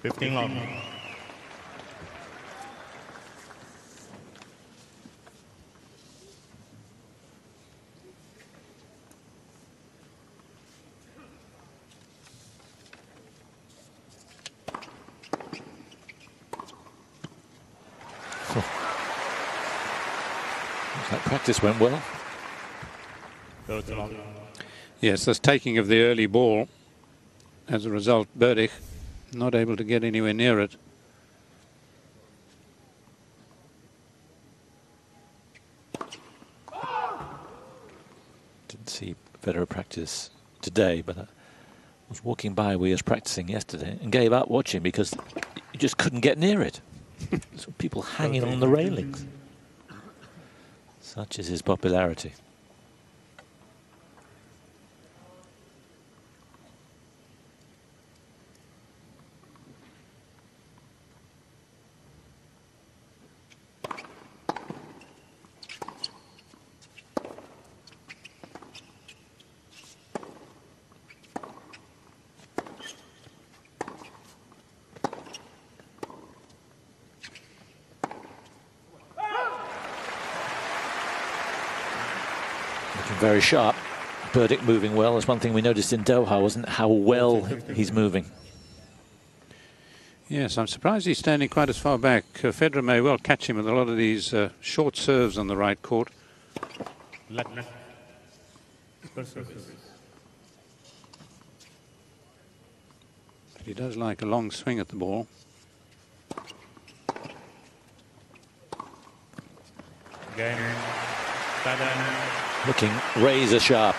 15 love. That practice went well. Yes, that's taking of the early ball. As a result, Berdych not able to get anywhere near it. Didn't see Federer practice today, but I was walking by where he was practicing yesterday and gave up watching because you just couldn't get near it. So people hanging on the railings. Such is his popularity. Very sharp. Berdych moving well. That's one thing we noticed in Doha, wasn't how well he's moving. Yes, I'm surprised he's standing quite as far back. Federer may well catch him with a lot of these short serves on the right court. But he does like a long swing at the ball. Game. Looking razor sharp.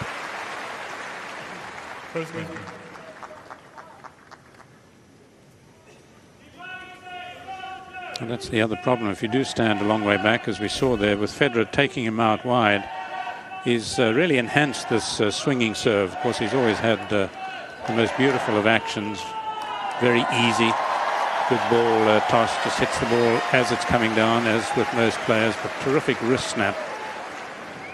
And that's the other problem. If you do stand a long way back, as we saw there, with Federer taking him out wide, he's really enhanced this swinging serve. Of course, he's always had the most beautiful of actions. Very easy. Good ball toss, just hits the ball as it's coming down, as with most players, but terrific wrist snap.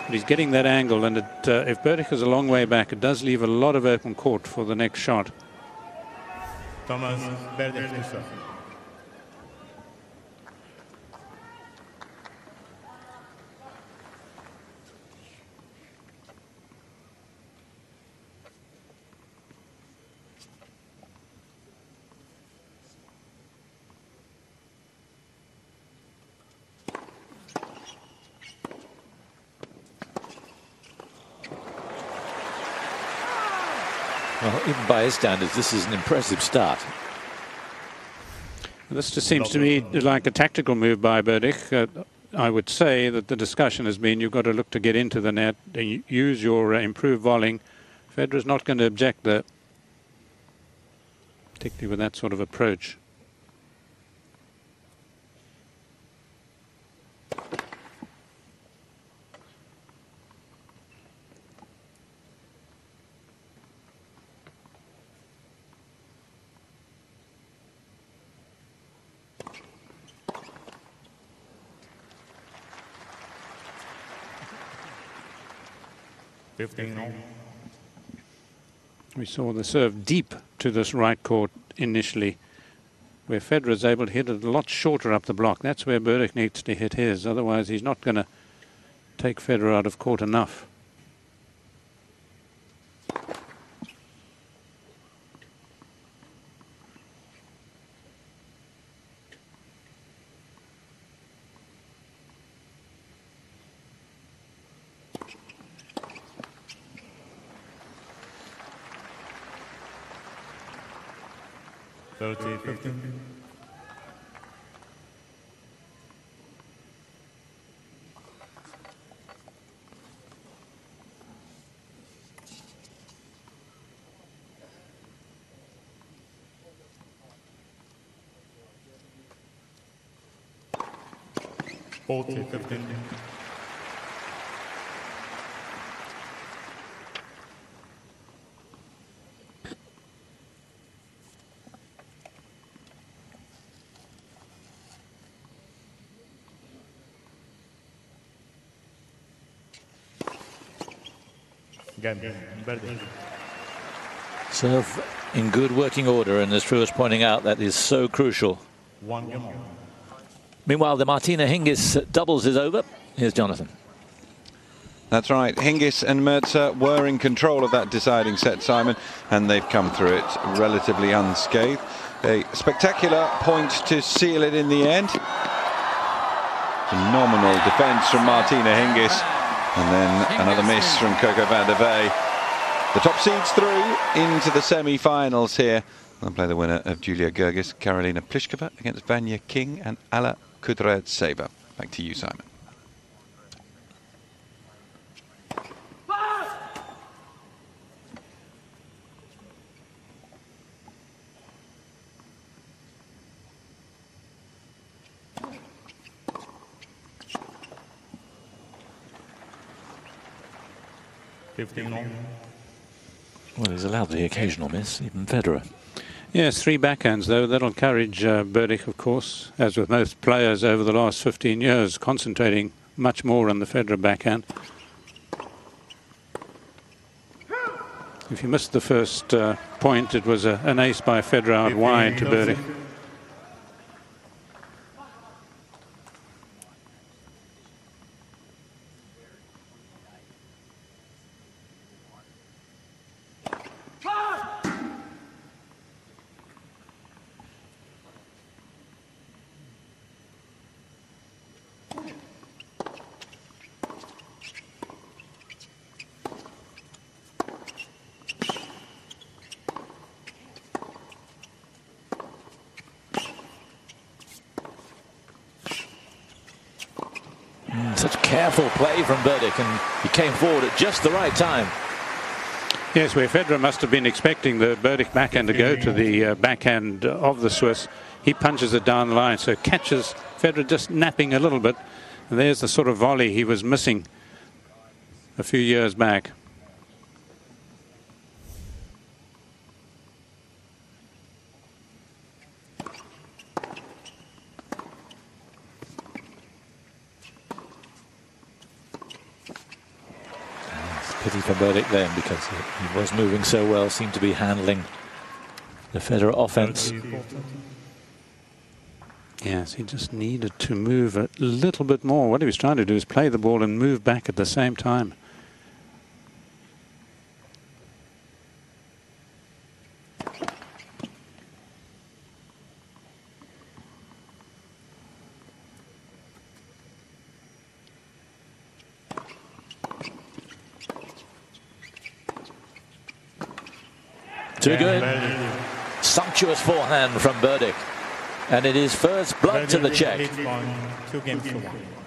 But he's getting that angle, and if Berdych is a long way back, it does leave a lot of open court for the next shot. Thomas Berdych. Well, even by his standards, this is an impressive start. This just seems to me like a tactical move by Berdych. I would say that the discussion has been you've got to look to get into the net, use your improved volleying. Federer's not going to object there, particularly with that sort of approach. We saw the serve deep to this right court initially, where Federer is able to hit it a lot shorter up the block. That's where Berdych needs to hit his. Otherwise, he's not going to take Federer out of court enough. Serve in good working order, and as Drew was pointing out, that is so crucial. One game on. Meanwhile, the Martina Hingis doubles is over. Here's Jonathan. That's right. Hingis and Mertzer were in control of that deciding set, Simon, and they've come through it relatively unscathed. A spectacular point to seal it in the end. Phenomenal defence from Martina Hingis, and then another miss from Coco van der Wey. The top seeds through into the semi-finals here. They'll play the winner of Julia Gergis, Karolina Pliskova against Vanya King and Alla Kudryavtseva. Back to you, Simon. Well, he's allowed the occasional miss, even Federer. Yes, 3 backhands though. That'll encourage Berdych, of course, as with most players over the last 15 years, concentrating much more on the Federer backhand. If you missed the first point, it was an ace by Federer out wide to Berdych. Such careful play from Berdych, and he came forward at just the right time. Yes, where Federer must have been expecting the Berdych backhand to go to the backhand of the Swiss. He punches it down the line, so catches Federer just napping a little bit. And there's the sort of volley he was missing a few years back. Pity for Berdych then, because he was moving so well, seemed to be handling the Federer offense. Yes, he just needed to move a little bit more. What he was trying to do is play the ball and move back at the same time. Too good. Sumptuous forehand from Berdych. And it is first blood to the Czech.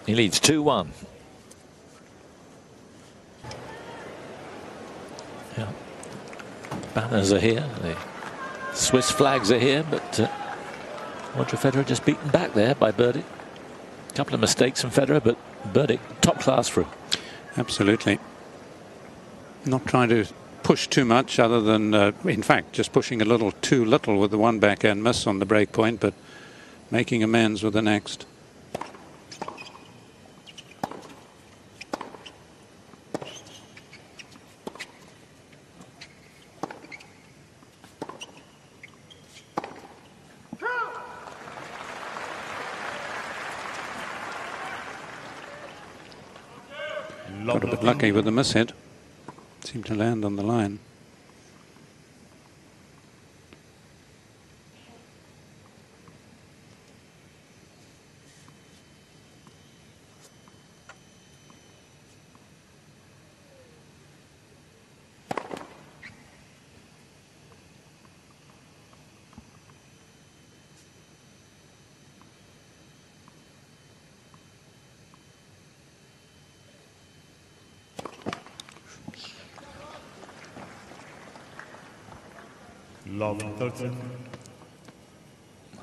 He leads 2-1. Yeah. Banners are here. The Swiss flags are here, but Roger Federer just beaten back there by Berdych. A couple of mistakes from Federer, but Berdych top class through. Absolutely. Not trying to push too much, other than, in fact, just pushing a little too little with the one backhand miss on the break point, but making amends with the next. Got a bit lucky with the mishead. Seemed to land on the line.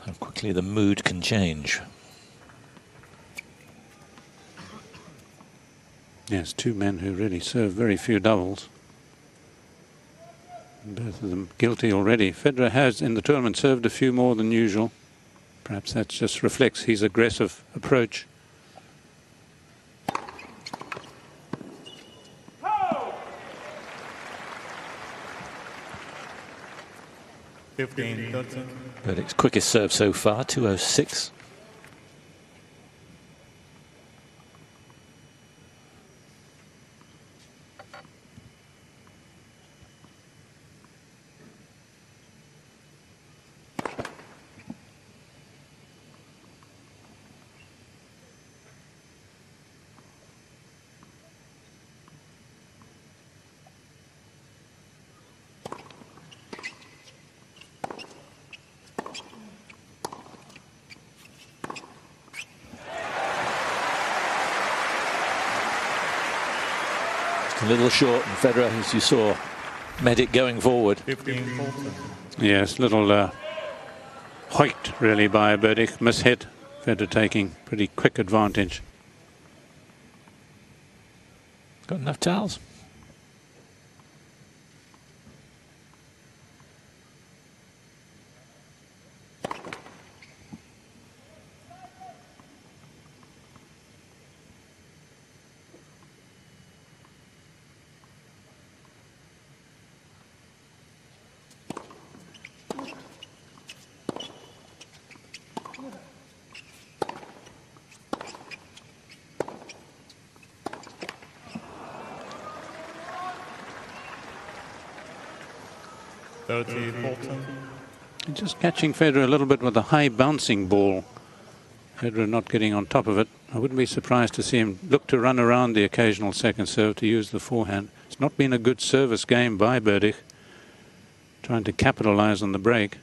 How quickly the mood can change. Yes, two men who really serve very few doubles. Both of them guilty already. Federer has in the tournament served a few more than usual. Perhaps that just reflects his aggressive approach. 15-13. Berdych's quickest serve so far, 206. A little short, and Federer, as you saw, met it going forward. 15-14. Yes, little hoiked really by Berdych, mishit. Federer taking pretty quick advantage. Got enough towels. Just catching Federer a little bit with a high bouncing ball. Federer not getting on top of it. I wouldn't be surprised to see him look to run around the occasional second serve to use the forehand. It's not been a good service game by Berdych, trying to capitalize on the break.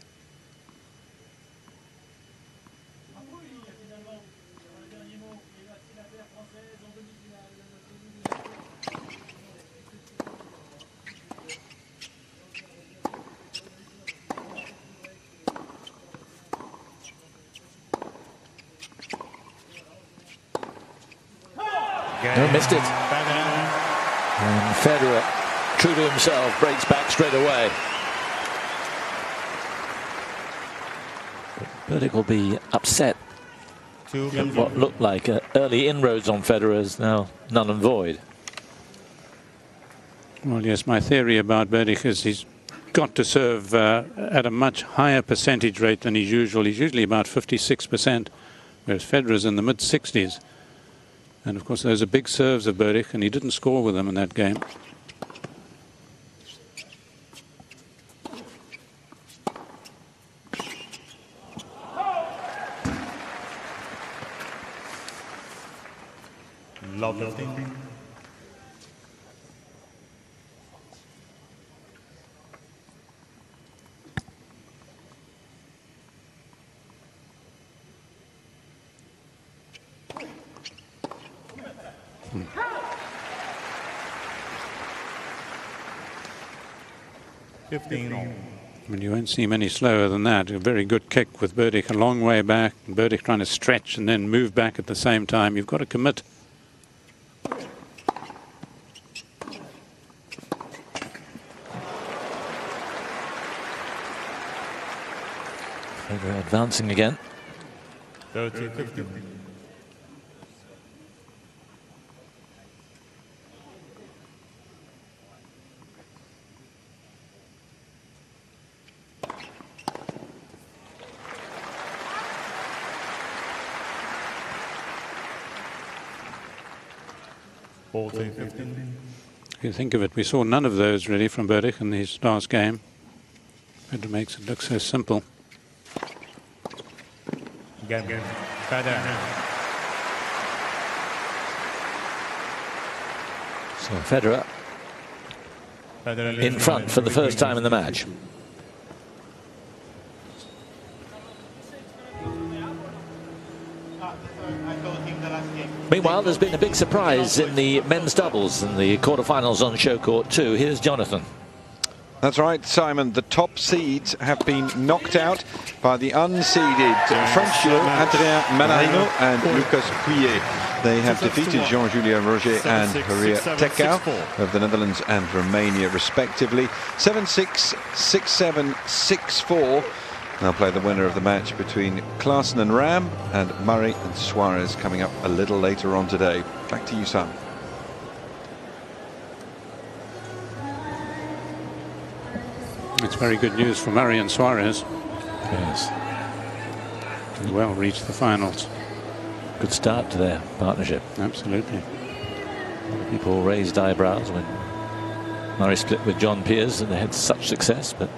No, missed it. And Federer, true to himself, breaks back straight away. But Berdych will be upset. What looked like early inroads on Federer is now null and void. Well, yes, my theory about Berdych is he's got to serve at a much higher percentage rate than he's usual. He's usually about 56%, whereas Federer's in the mid-60s. And of course, those are big serves of Berdych, and he didn't score with them in that game. Lovely. I mean, you won't see him any slower than that. A very good kick with Berdych a long way back. Berdych trying to stretch and then move back at the same time. You've got to commit. Federer advancing again. 30-15. You think of it, we saw none of those really from Berdych in his last game. It makes it look so simple. So Federer in front for the first time in the match. Meanwhile, there's been a big surprise in the men's doubles in the quarterfinals on show court 2. Here's Jonathan. That's right, Simon. The top seeds have been knocked out by the unseeded French duo Adrien Manarino and Lucas Pouillet. They have defeated Jean-Julien Roger and Horia Tekau of the Netherlands and Romania, respectively. 7-6, 6-7, 6-4. They'll play the winner of the match between Klaassen and Ram, and Murray and Suarez coming up a little later on today. Back to you, Simon. It's very good news for Murray and Suarez. Yes. Well, reached the finals. Good start to their partnership. Absolutely. People raised eyebrows when Murray split with John Peers and they had such success, but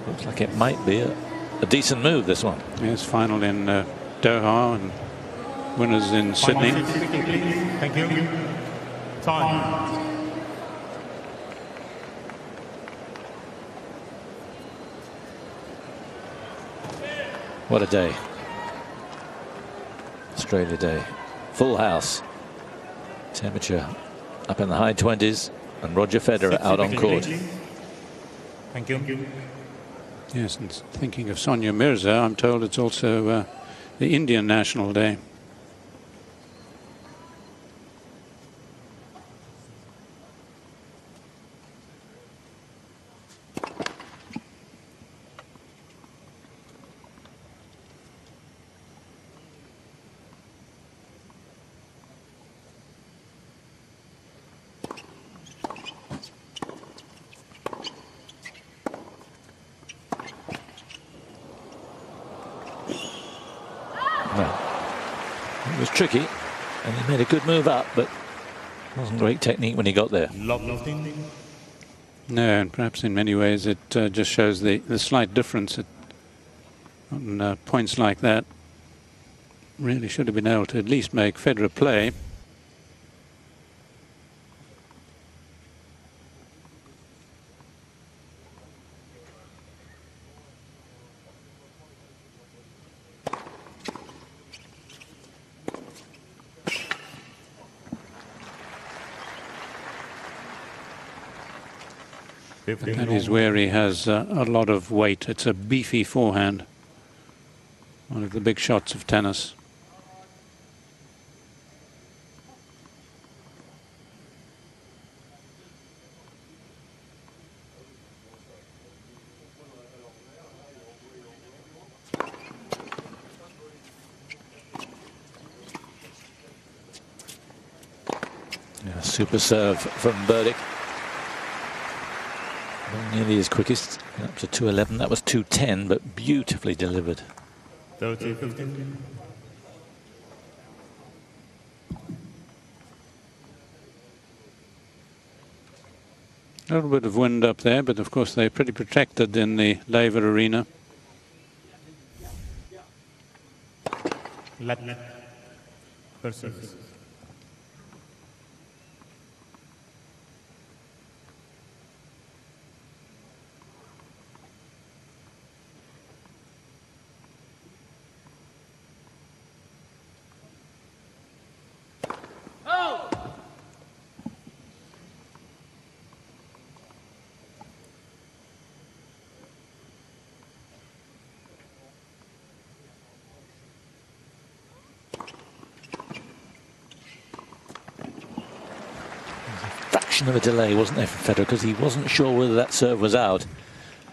looks like it might be a decent move, this one. Yes, final in Doha and winners in Sydney. Thank you. Time. What a day. Australia Day. Full house. Temperature up in the high 20s and Roger Federer out on court. Thank you. Yes, and thinking of Sonia Mirza, I'm told it's also the Indian National Day. It was tricky and he made a good move up, but wasn't great technique when he got there. No, and perhaps in many ways it just shows the slight difference on points like that. Really should have been able to at least make Federer play. That is where he has a lot of weight. It's a beefy forehand. One of the big shots of tennis. Yeah, super serve from Berdych. Nearly his quickest, up to 211. That was 210, but beautifully delivered. 30-15. A little bit of wind up there, but of course they're pretty protected in the Laver Arena. Let versus. Of a delay, wasn't there, for Federer, because he wasn't sure whether that serve was out.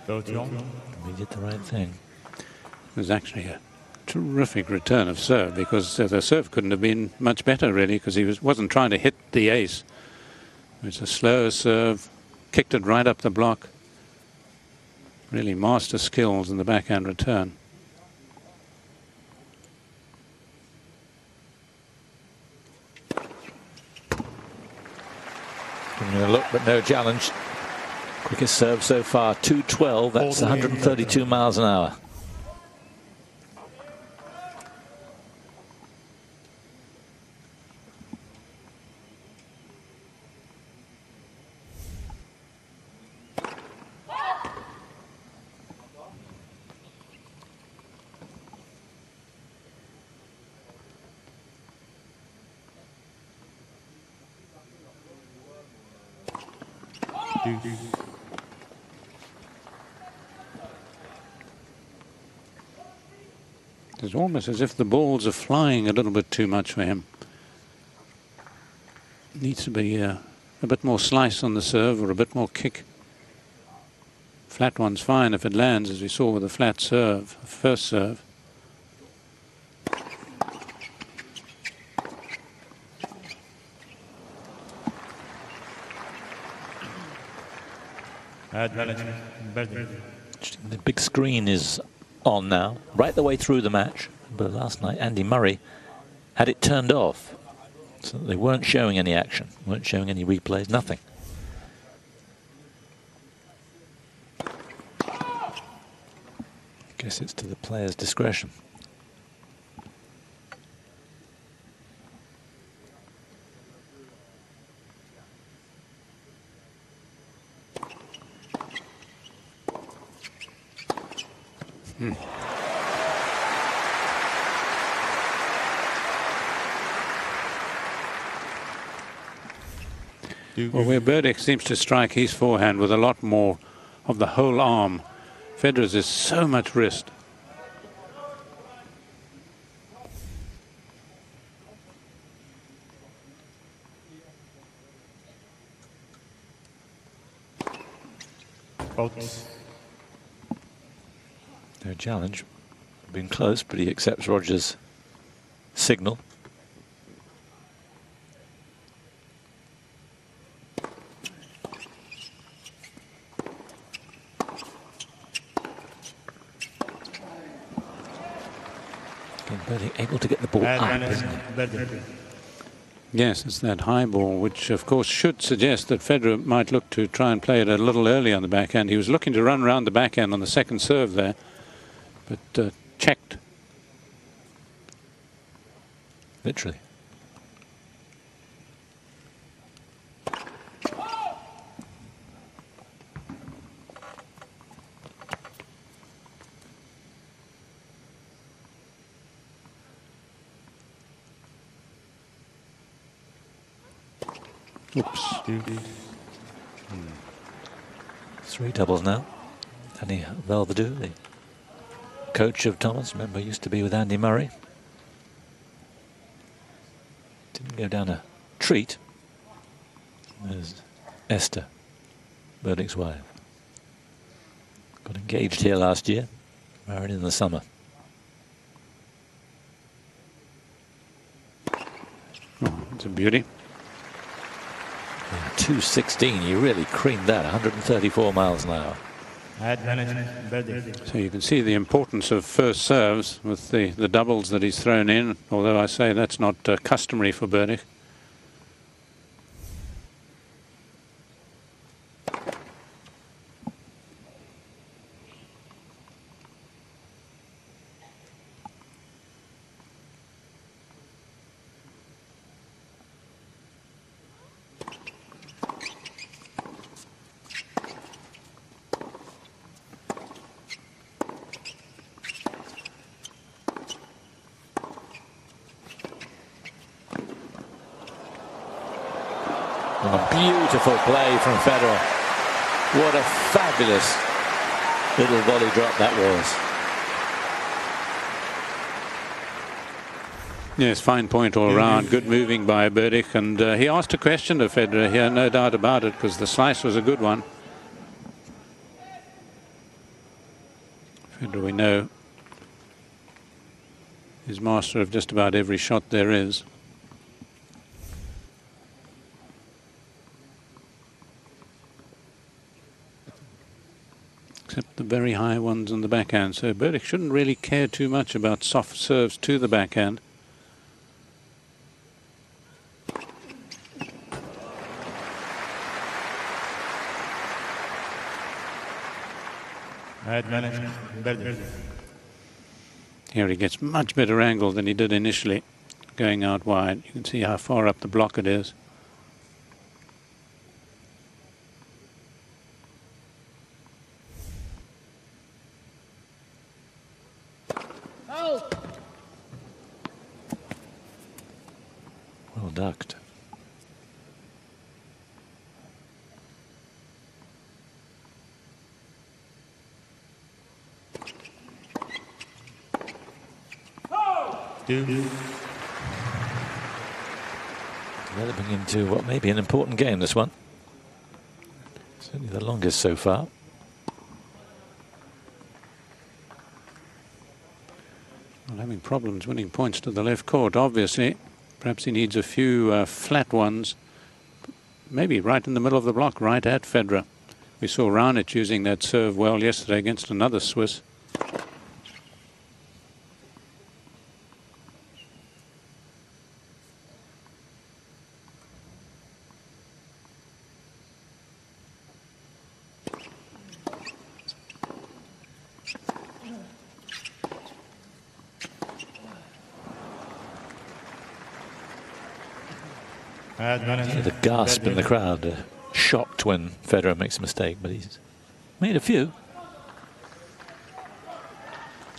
30 on. He did the right thing. It was actually a terrific return of serve, because the serve couldn't have been much better, really, because he wasn't trying to hit the ace. It was a slower serve, kicked it right up the block. Really master skills in the backhand return. Giving it a look, but no challenge. Quickest serve so far, 212. That's 132 miles an hour. It's almost as if the balls are flying a little bit too much for him. Needs to be a bit more slice on the serve, or a bit more kick. Flat one's fine if it lands, as we saw with a flat serve, first serve. Advantage, Berdych. The big screen is on now, right the way through the match. But last night, Andy Murray had it turned off, so they weren't showing any action, weren't showing any replays, nothing. I guess it's to the player's discretion. Well, where Berdych seems to strike his forehand with a lot more of the whole arm, Federer's is so much wrist. No challenge. Been close, but he accepts Roger's signal. Berdych able to get the ball up, isn't he? Yes, it's that high ball, which of course should suggest that Federer might look to try and play it a little early on the backhand. He was looking to run around the backhand on the second serve there, but checked. Literally. Oops. 3 doubles now. Danny Belvedere, the coach of Thomas, remember, used to be with Andy Murray. Didn't go down a treat. There's Esther, Berdych's wife. Got engaged here last year, married in the summer. Oh, it's a beauty. 216, he really creamed that, 134 miles an hour. So you can see the importance of first serves with the doubles that he's thrown in, although I say that's not customary for Berdych. Beautiful play from Federer. What a fabulous little volley drop that was. Yes, fine point all round. Good moving by Berdych, and he asked a question of Federer here, no doubt about it, because the slice was a good one. Federer, we know, is master of just about every shot there is. Except the very high ones on the backhand. So Berdych shouldn't really care too much about soft serves to the backhand. Here he gets much better angle than he did initially, going out wide. You can see how far up the block it is. Well ducked. Developing into what may be an important game, this one. Certainly the longest so far. Well, having problems winning points to the left court, obviously. Perhaps he needs a few flat ones, maybe right in the middle of the block, right at Federer. We saw Raonic using that serve well yesterday against another Swiss. The gasp in the crowd, shocked when Federer makes a mistake, but he's made a few.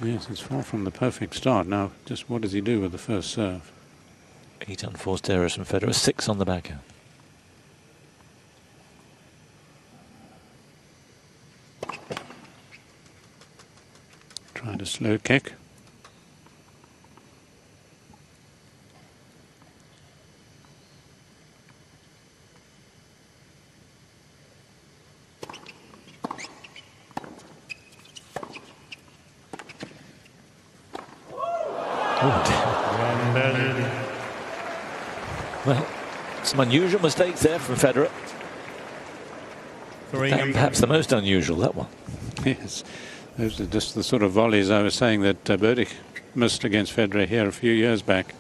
Yes, it's far from the perfect start. Now, just what does he do with the first serve? 8 unforced errors from Federer, 6 on the backhand. Tried a slow kick. Well, some unusual mistakes there from Federer. And perhaps the most unusual, that one. Yes, those are just the sort of volleys I was saying that Berdych missed against Federer here a few years back.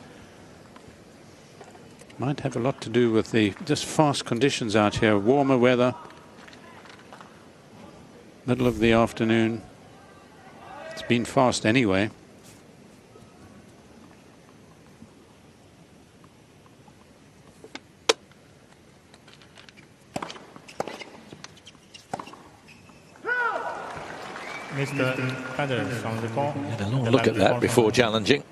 Might have a lot to do with the just fast conditions out here. Warmer weather, middle of the afternoon. It's been fast anyway. Had a long look at that before challenging.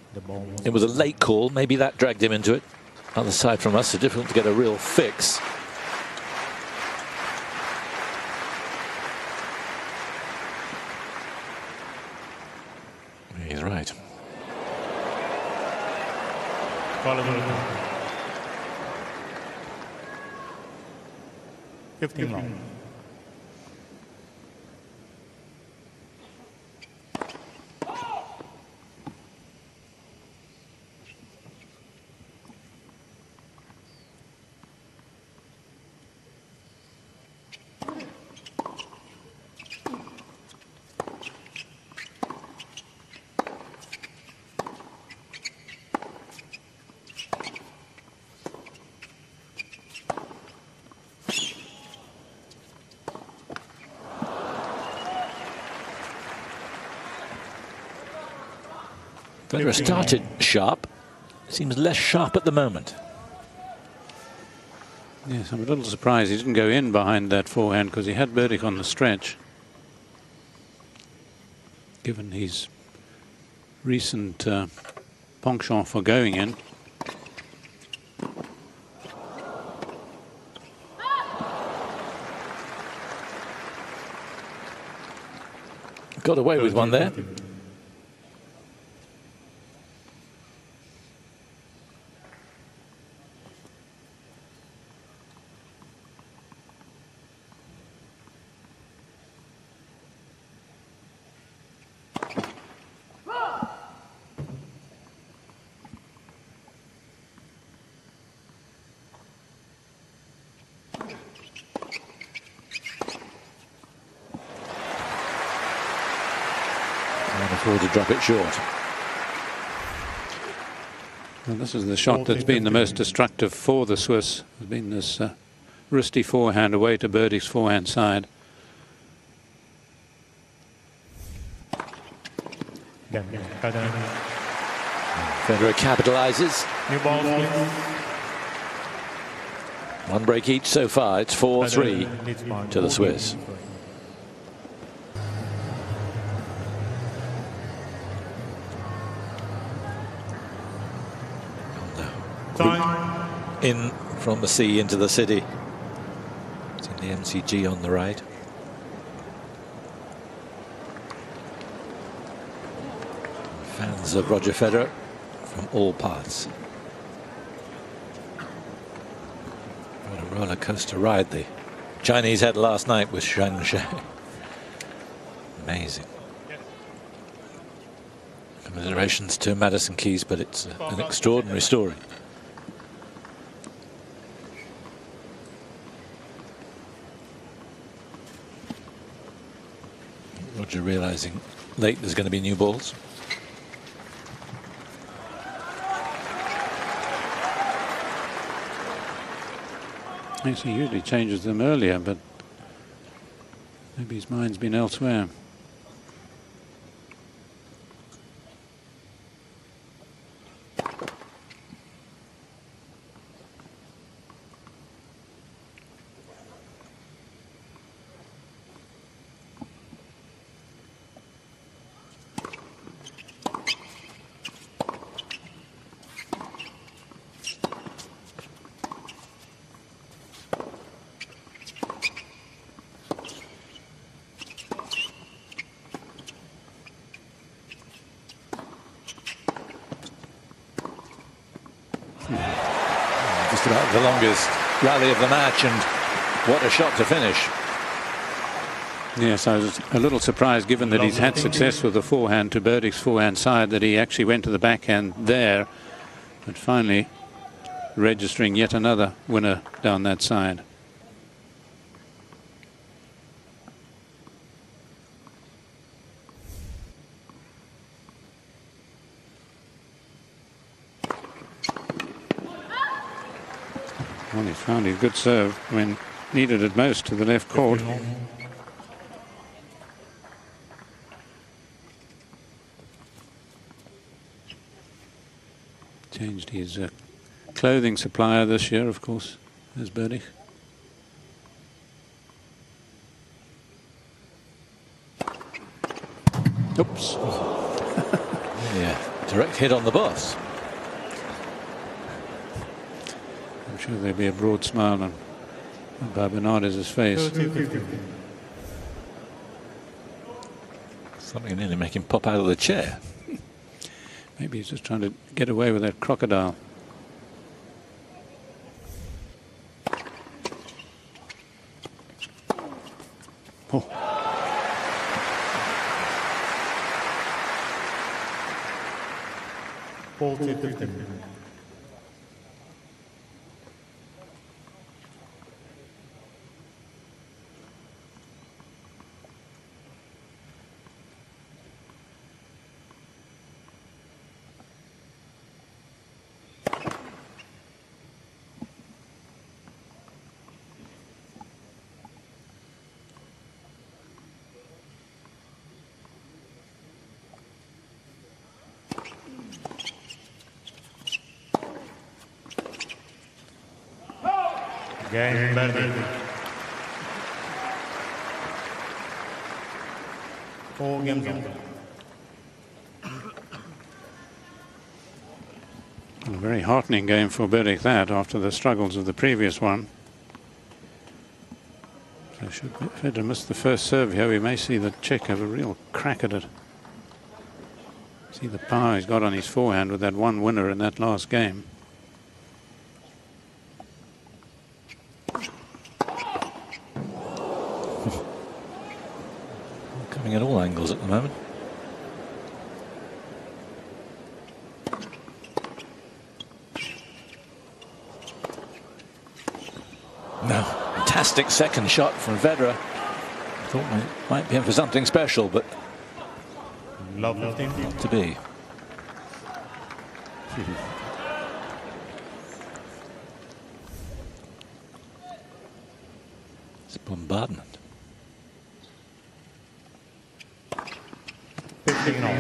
It was a late call, maybe that dragged him into it. Other side from us, so difficult to get a real fix. He's right. 15 long. Federer started sharp, seems less sharp at the moment. Yes, I'm a little surprised he didn't go in behind that forehand because he had Berdych on the stretch. Given his recent penchant for going in. Got away with one there. Afford to drop it short. Well, this is the shot that's been the most destructive for the Swiss. There's been this wristy forehand away to Berdych's forehand side. Federer capitalizes. New ball, please. One break each so far. It's 4-3 to the Swiss. In from the sea into the city. It's in the MCG on the right. Fans of Roger Federer from all parts. What a roller coaster ride the Chinese had last night with Shangshan. Amazing. Commiserations to Madison Keys, but it's an extraordinary story. Roger realising late there's going to be new balls. Yes, he usually changes them earlier, but maybe his mind's been elsewhere. Just about the longest rally of the match, and what a shot to finish. Yes, I was a little surprised, given that he's had success with the forehand to Berdych's forehand side, that he actually went to the backhand there, but finally registering yet another winner down that side. Well, he found his good serve when needed it most to the left court. Changed his clothing supplier this year, of course, as Berdych. Oops. Yeah, direct hit on the boss. I'm sure there'll be a broad smile on Bernard's face. Something nearly make him pop out of the chair. Maybe he's just trying to get away with that crocodile. Oh. Game Berdych. 4 games on. A very heartening game for Berdych, that, after the struggles of the previous one. So should Federer miss the first serve here, we may see the Czech have a real crack at it. See the power he's got on his forehand with that one winner in that last game. Coming at all angles at the moment. No, fantastic second shot from Federer. I thought we might be in for something special, but not to be. It's bombardment. 15 all.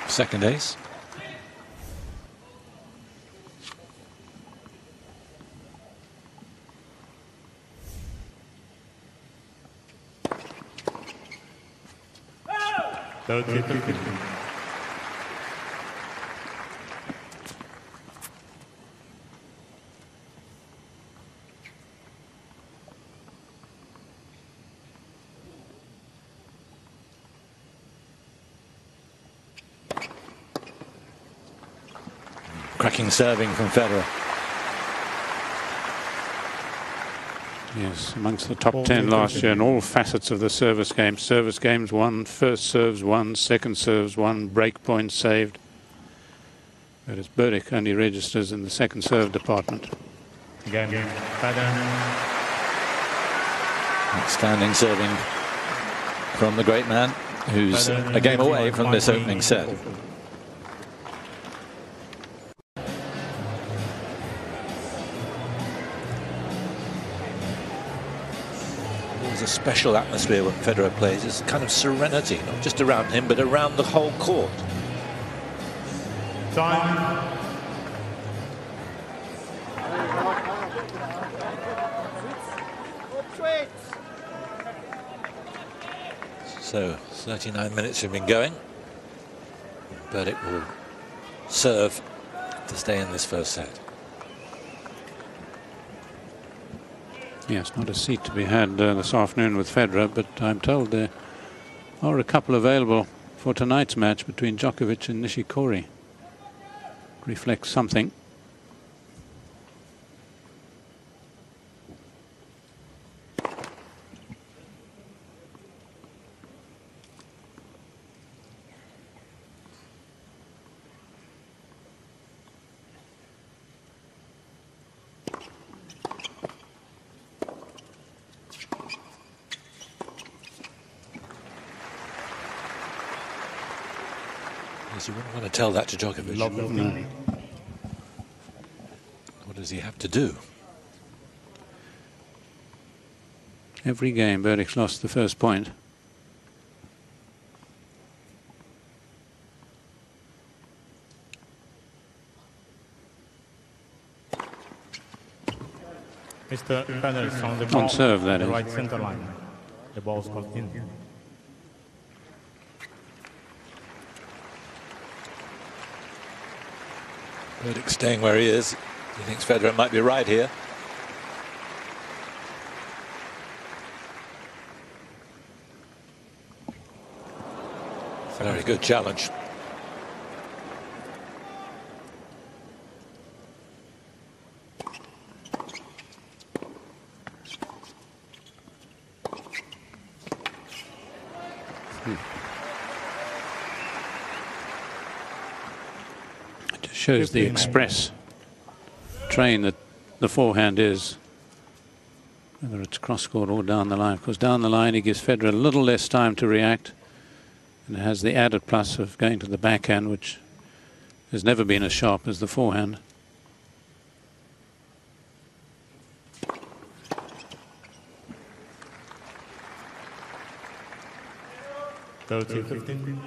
Second ace. Cracking serving from Federer. Yes, amongst the top 10 last year in all facets of the service game. Service games won, first serves won, second serves won, break points saved. Whereas Berdych only registers in the second serve department. Game. Outstanding serving from the great man, who's a game away from this opening set. There's a special atmosphere when Federer plays. It's a kind of serenity, not just around him, but around the whole court. Time. So 39 minutes have been going. Berdych will serve to stay in this first set. Yes, not a seat to be had this afternoon with Federer, but I'm told there are a couple available for tonight's match between Djokovic and Nishikori. Reflects something. You wouldn't want to tell that to Djokovic. No. What does he have to do? Every game, Berdych's lost the first point. Mr. Federer is on the ball. On serve, that the is. right center line. The ball's called in. Berdych staying where he is. He thinks Federer might be right here. Very good challenge. Shows the express train that the forehand is, whether it's cross-court or down the line. Of course, down the line he gives Federer a little less time to react, and it has the added plus of going to the backhand, which has never been as sharp as the forehand. Go to 15.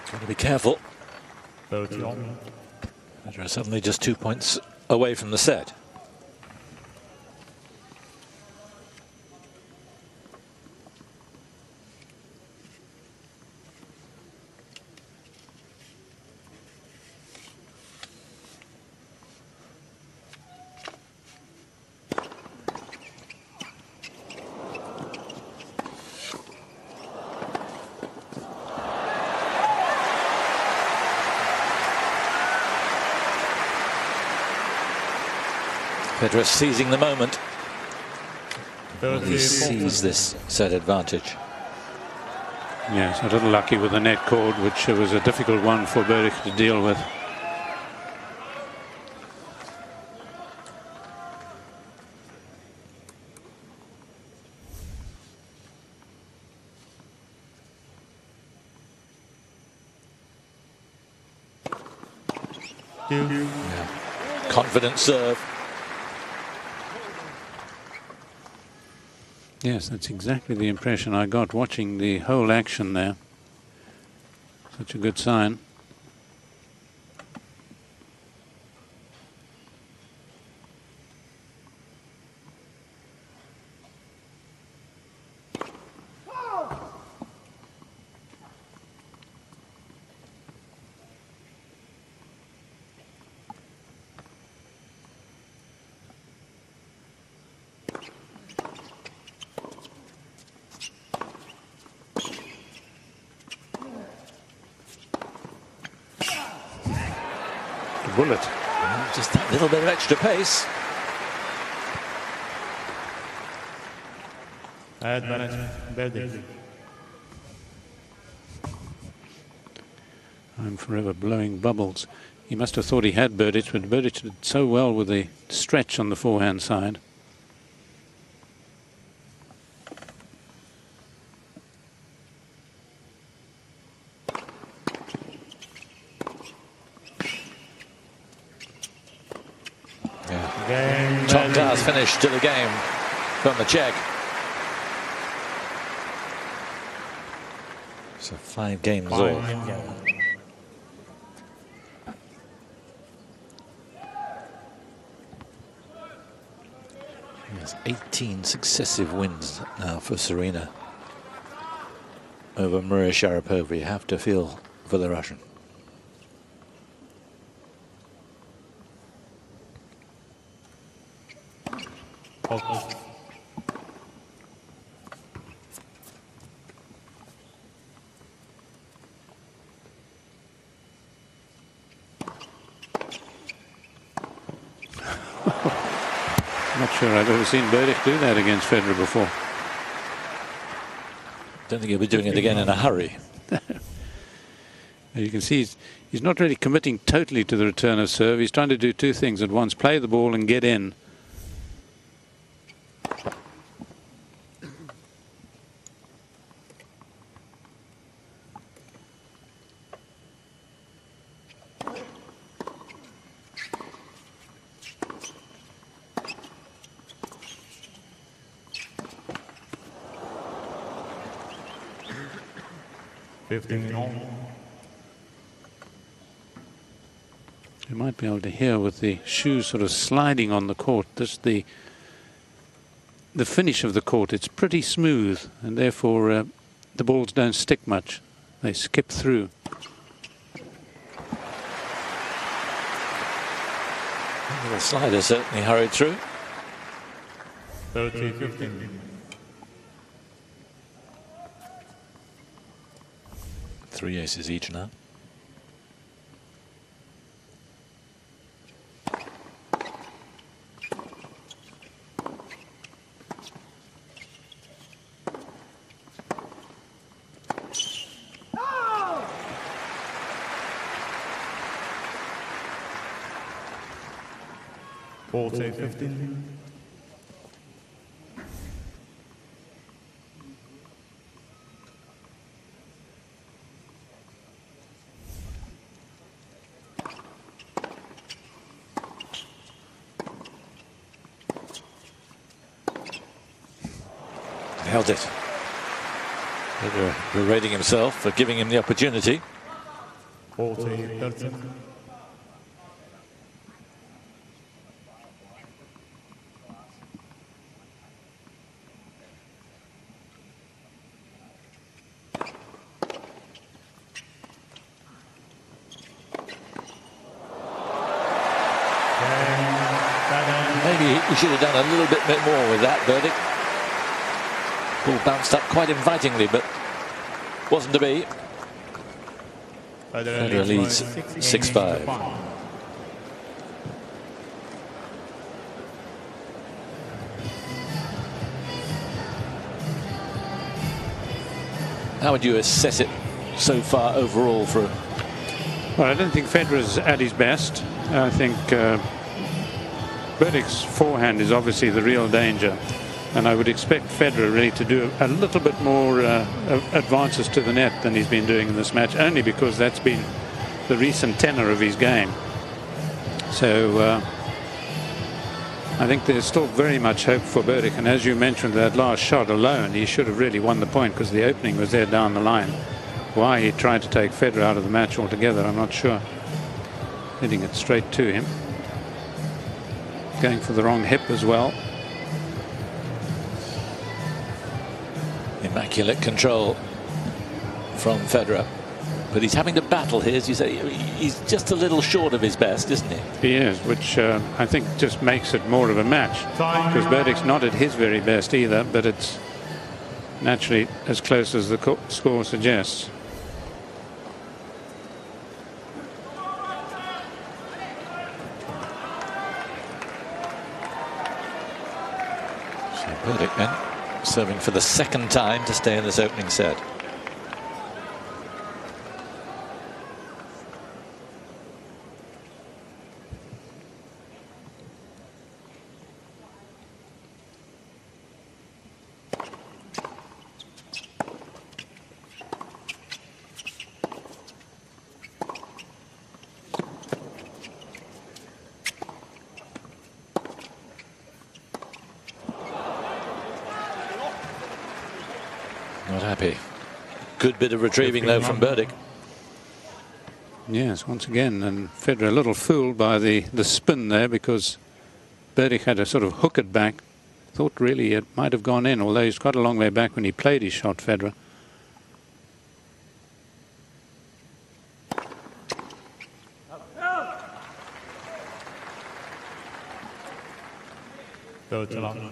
Got to be careful. 30 on. Federer suddenly just 2 points away from the set. Federer seizing the moment. He sees this set advantage. Yes, a little lucky with the net cord, which was a difficult one for Berdych to deal with. Yeah. Confident serve. Yes, that's exactly the impression I got watching the whole action there. Such a good sign. bullet. Just that little bit of extra pace. Advantage, Berdych. I'm forever blowing bubbles. He must have thought he had Berdych, but Berdych did so well with the stretch on the forehand side. Top class finish to the game from the Czech. So 5 games all. Yes, 18 successive wins now for Serena over Maria Sharapova. You have to feel for the Russian. Not sure I've ever seen Berdych do that against Federer before. Don't think he'll be doing it again in a hurry. You can see he's not really committing totally to the return of serve. He's trying to do 2 things at once: play the ball and get in. You might be able to hear with the shoes sort of sliding on the court. This the finish of the court. It's pretty smooth, and therefore the balls don't stick much. They skip through. The slider certainly hurried through. 30-15. 3 aces each now. Ball 15. Held it. Federer berating himself for giving him the opportunity. 40-13. Maybe he should have done a little bit more with that, Berdych. Ball bounced up quite invitingly, but wasn't to be. Federer leads 6-5. How would you assess it so far overall for? Well, I don't think Federer's at his best. I think Berdych's forehand is obviously the real danger, and I would expect Federer really to do a little bit more advances to the net than he's been doing in this match, only because that's been the recent tenor of his game. So I think there's still very much hope for Berdych, and as you mentioned, that last shot alone, he should have really won the point because the opening was there down the line. Why he tried to take Federer out of the match altogether, I'm not sure. Hitting it straight to him. Going for the wrong hip as well. Immaculate control from Federer. But he's having to battle here, as you say. He's just a little short of his best, isn't he? He is, which I think just makes it more of a match. Because Berdych's not at his very best either, but it's naturally as close as the score suggests. So Berdych then serving for the second time to stay in this opening set. Not happy. Good bit of retrieving though from Berdych. Yes, once again, and Federer a little fooled by the spin there, because Berdych had a sort of hook it back. Thought really it might have gone in, although he's got a long way back when he played his shot, Federer. Go to long.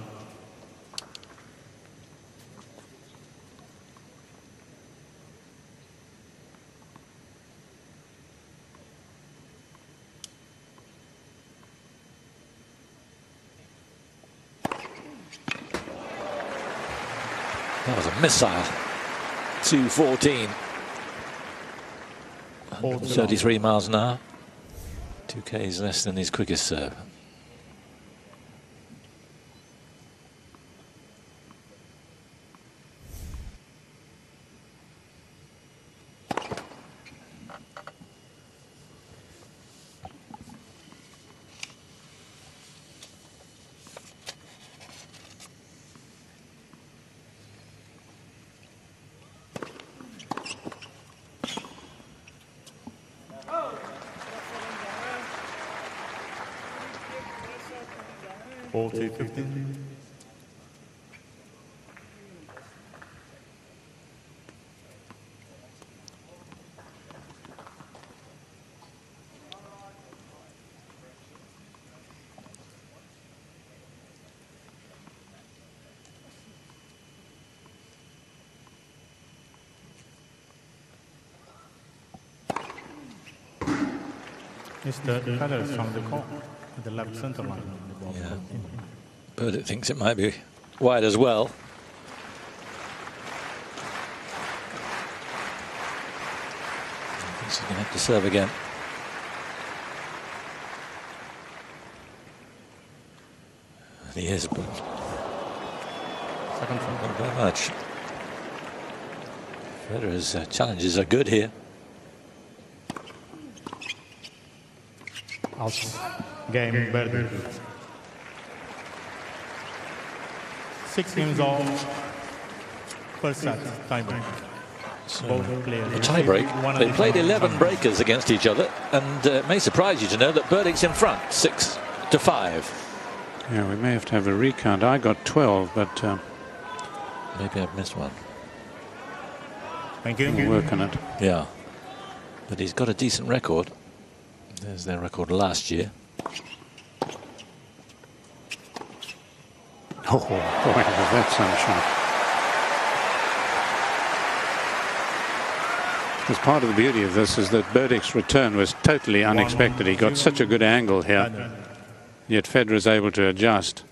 That was a missile. 214. 33 miles an hour. 2 Ks less than his quickest serve. Ball 215. Mr. Federer from the court at the left center line. Yeah. Berdych thinks it might be wide as well. He's going to have to serve again. And he is, but not very much. Federer's challenges are good here. Game Berdych. 6 games all. First set, tiebreak. So, Both players. a tiebreak. They played 11 breakers against each other, and it may surprise you to know that Berdych's in front, 6-5. Yeah, we may have to have a recount. I got 12, but Maybe I've missed one. Thank you. we'll work on it. Yeah, but he's got a decent record. There's their record last year. Oh, boy, that's sunshine. Because part of the beauty of this is that Berdych's return was totally unexpected. He got such a good angle here, yet Federer is able to adjust.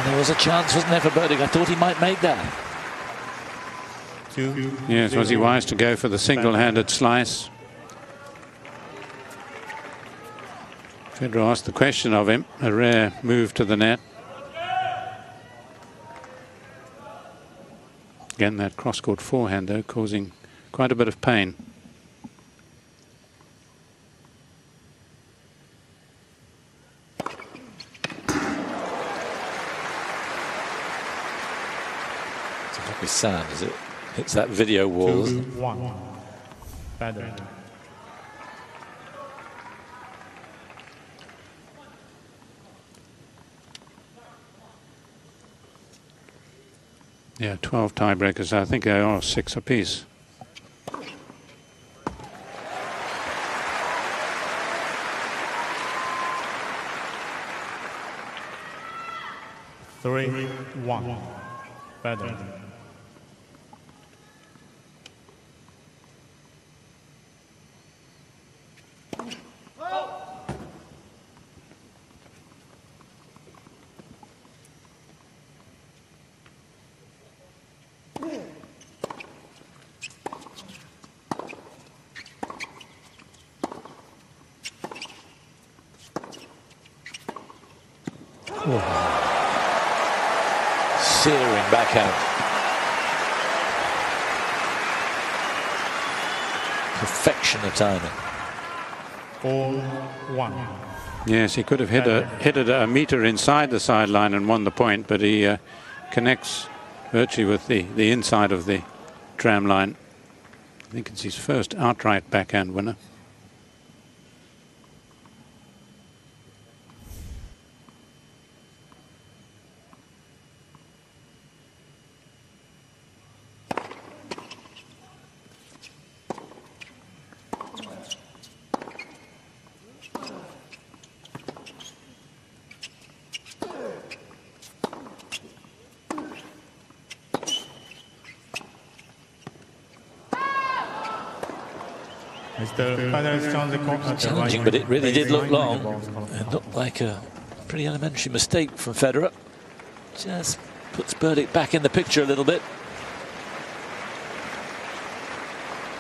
There was a chance, wasn't there, for Berdych? I thought he might make that. Yes, was he wise to go for the single-handed slice? Federer asked the question of him, a rare move to the net. Again, that cross-court forehand, though, causing quite a bit of pain. lovely sound as it hits that video wall. 2-1. Federer. Yeah, 12 tiebreakers. I think there are 6 apiece. Three, 1. Federer. Searing backhand. Perfection of timing. 4-1. Yes, he could have hit it a metre inside the sideline and won the point, but he connects virtually with the inside of the tram line. I think it's his first outright backhand winner. Challenging, but it really did look long. It looked like a pretty elementary mistake from Federer. Just puts Berdych back in the picture a little bit.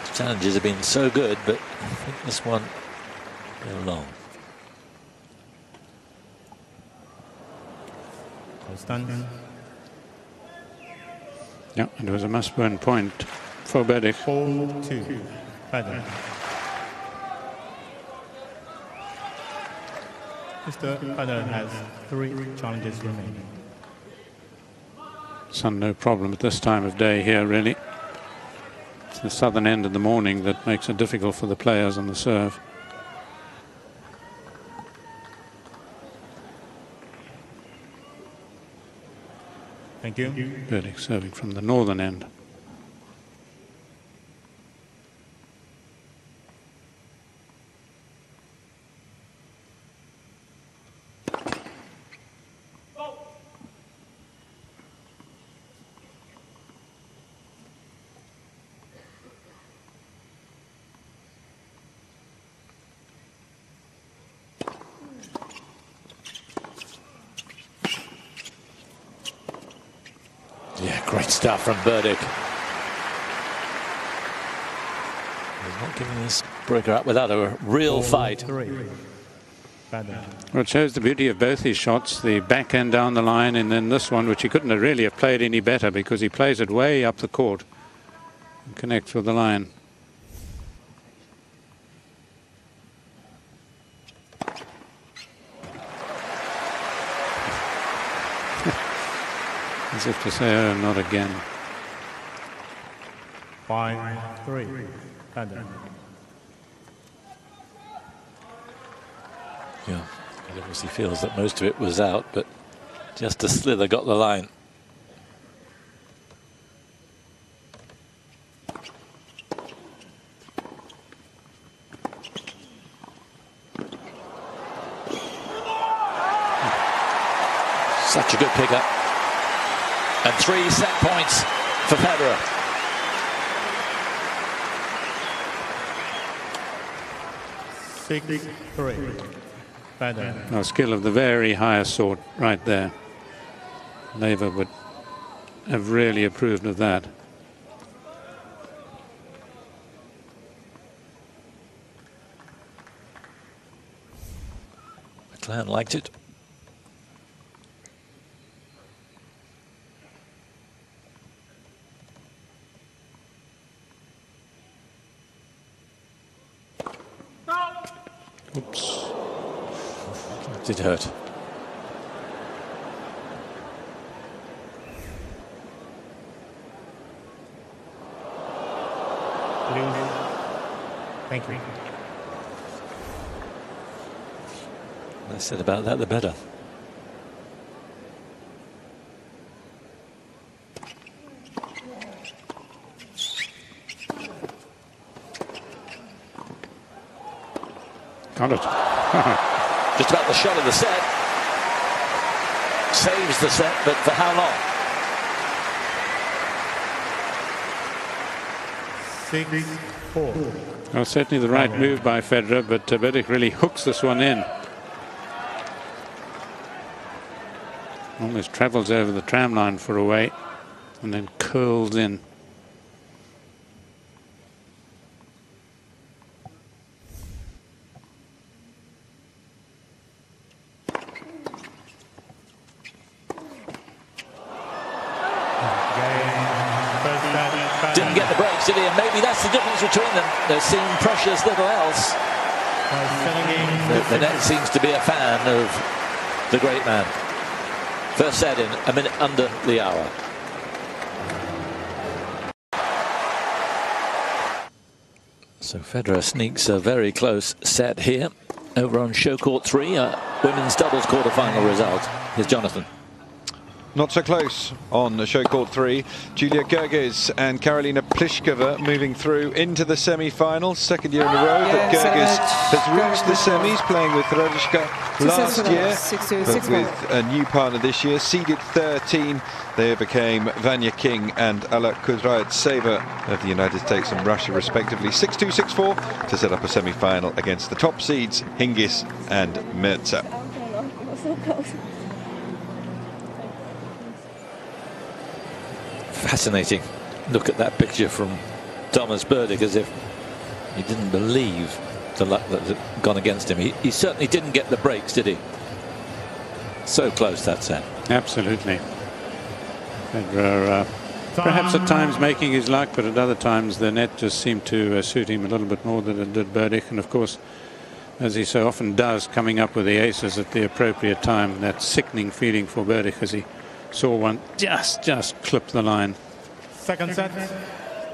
His challenges have been so good, but I think this one a little long. Yeah, it was a must-win point for Berdych. 4-2. Federer. Mr. Federer has 3 challenges remaining. Sun no problem at this time of day here, really. It's the southern end of the morning that makes it difficult for the players on the serve. Thank you. Berdych serving from the northern end. Yeah, great stuff from Berdych. He's not giving this breaker up without a real fight. 3. Federer. Well, it shows the beauty of both his shots, the backhand down the line and then this one, which he couldn't have really have played any better because he plays it way up the court and connects with the line. As if to say, oh, not again. 5-3. Federer. Yeah, he obviously feels that most of it was out, but just a slither got the line. Such a good pickup. And 3 set points for Federer. Six, 3. Federer. A skill of the very highest sort right there. Laver would have really approved of that. McLaren liked it. Oops. It did hurt. Thank you. Less said about that, the better. Got it. Just about the shot of the set. Saves the set, but for how long? 6-4. Well, certainly the right move by Federer, but Berdych really hooks this one in. Almost travels over the tram line for a way and then curls in. Didn't get the breaks, did he? And maybe that's the difference between them. They seem precious little else. The net seems to be a fan of the great man. First set in a minute under the hour. So Federer sneaks a very close set here over on show court 3, women's doubles quarter-final result. Here's Jonathan. Not so close on the show court 3. Julia Gerges and Karolina Pliskova moving through into the semi-finals. Second year in a row that Gerges has reached the semis, playing with Radishka last year, but with a new partner this year, seeded 13. They became Vanya King and Alla Kuzraevtseva of the United States and Russia, respectively. 6-2, 6-4 to set up a semi-final against the top seeds, Hingis and Merza. Fascinating. Look at that picture from Thomas Berdych, as if he didn't believe the luck that had gone against him. He certainly didn't get the breaks, did he? So close, that set. Absolutely. Federer perhaps at times making his luck, but at other times the net just seemed to suit him a little bit more than it did Berdych. And of course, as he so often does, coming up with the aces at the appropriate time. That sickening feeling for Berdych as he saw one just clip the line. Second set,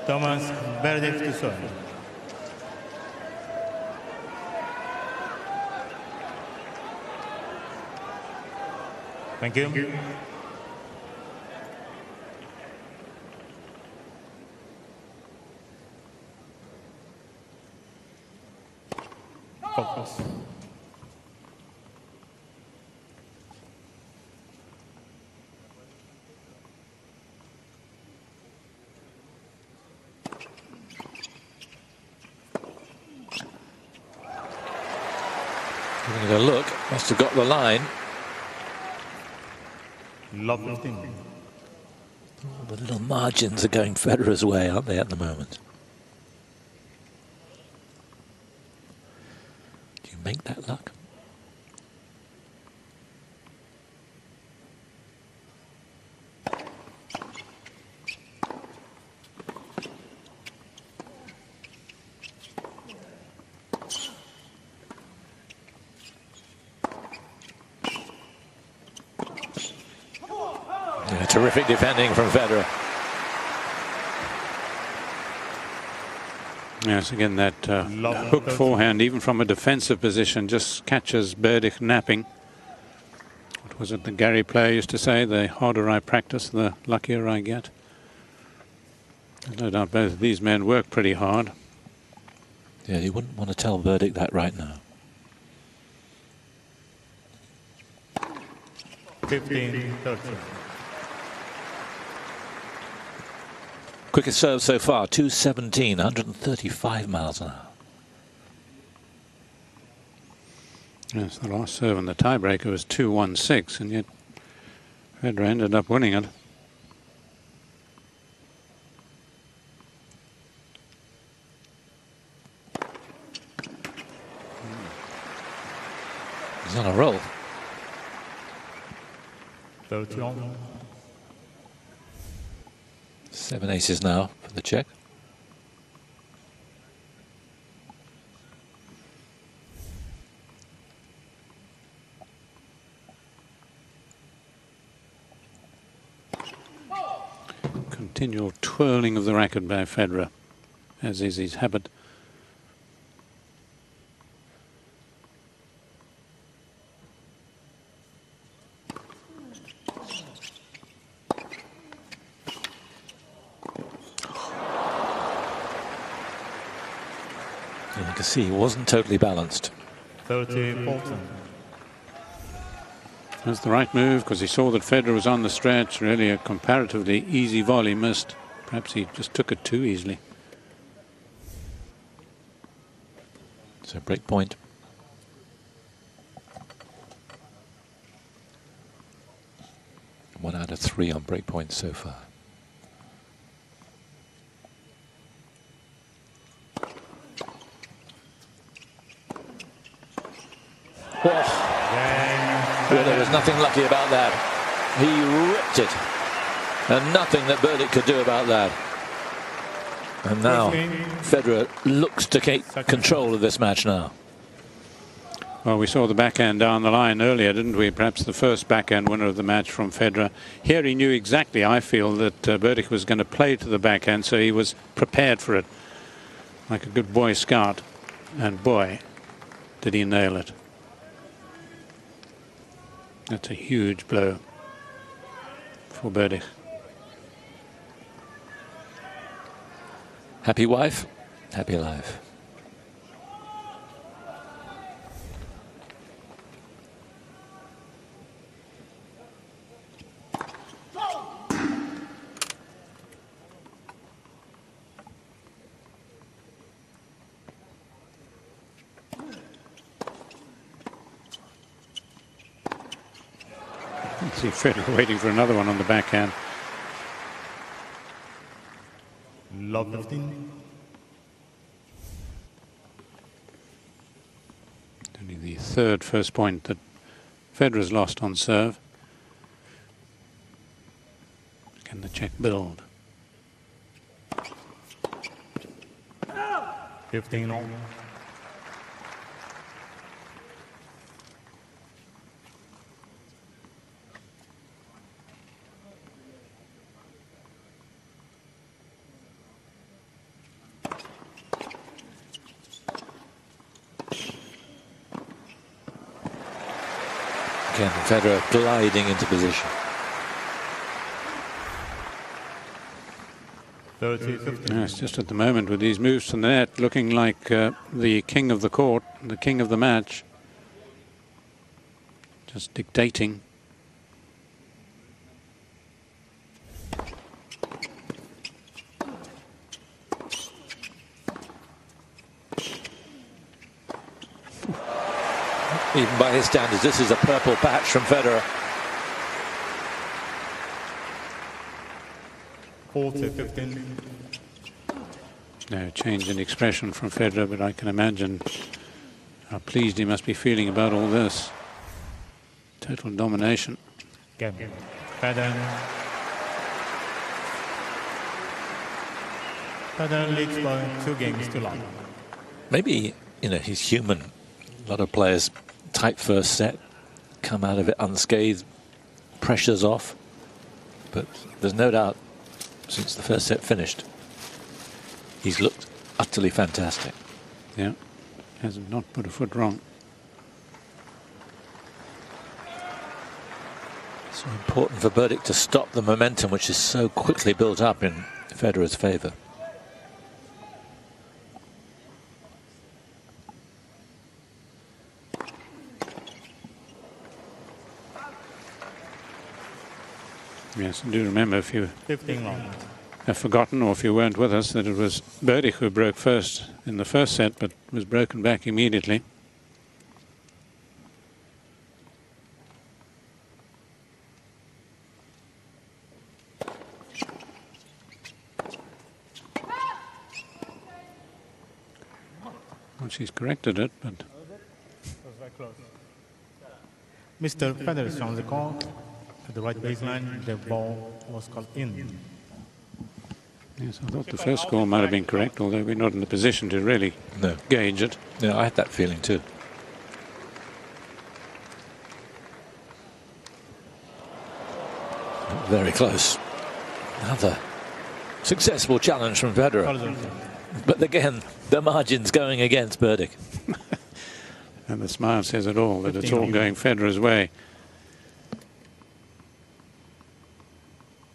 Thomas Berdych to serve. Thank you. Focus. Giving it a look, must have got the line. Lovely thing. All the little margins are going Federer's way, aren't they, at the moment? Do you make that luck? Yeah, terrific defending from Federer. Yes, again that hook forehand, even from a defensive position, just catches Berdych napping. What was it the Gary player used to say? The harder I practice, the luckier I get. There's no doubt both of these men work pretty hard. Yeah, you wouldn't want to tell Berdych that right now. 15-13. Quickest serve so far, 217, 135 miles an hour. Yes, the last serve and the tiebreaker was 2-1-6, and yet Federer ended up winning it. He's on a roll. 31. 7 aces now for the Czech. Continual twirling of the racket by Federer, as is his habit. You can see he wasn't totally balanced. 30-14. That's the right move, because he saw that Federer was on the stretch. Really a comparatively easy volley missed. Perhaps he just took it too easily. So break point. One out of 3 on break points so far. Well, there was nothing lucky about that. He ripped it. And nothing that Berdych could do about that. And now Federer looks to take control of this match now. Well, we saw the backhand down the line earlier, didn't we? Perhaps the first backhand winner of the match from Federer. Here he knew exactly, I feel, that Berdych was going to play to the backhand, so he was prepared for it. Like a good Boy Scout. And boy, did he nail it. That's a huge blow for Berdych. Happy wife, happy life. See Federer waiting for another one on the backhand. Love 15. Only the third first point that Federer's lost on serve. Can the Czech build? 15 all. Again, Federer gliding into position. 30-15. Yes, just at the moment with these moves to the net, looking like the king of the court, the king of the match. Just dictating. Even by his standards, this is a purple patch from Federer. 40-15. No change in expression from Federer, but I can imagine how pleased he must be feeling about all this. Total domination. Game. Federer. Federer leads by 2 games to 1. Maybe, you know, he's human. A lot of players, tight first set, come out of it unscathed, pressure's off. But there's no doubt, since the first set finished, he's looked utterly fantastic. Yeah, has not put a foot wrong. So important for Berdych to stop the momentum which is so quickly built up in Federer's favour. Yes, and do remember, if you 15 long. have forgotten, or if you weren't with us, that it was Berdych who broke first in the first set, but was broken back immediately. Well, she's corrected it, but Mr. Federer is on the court. At the right baseline, the ball was called in. yes, I thought the first score might have been correct, although we're not in the position to really gauge it. Yeah, I had that feeling too. Very close. Another successful challenge from Federer. But again, the margin's going against Berdych. And the smile says it all, that it's all going Federer's way.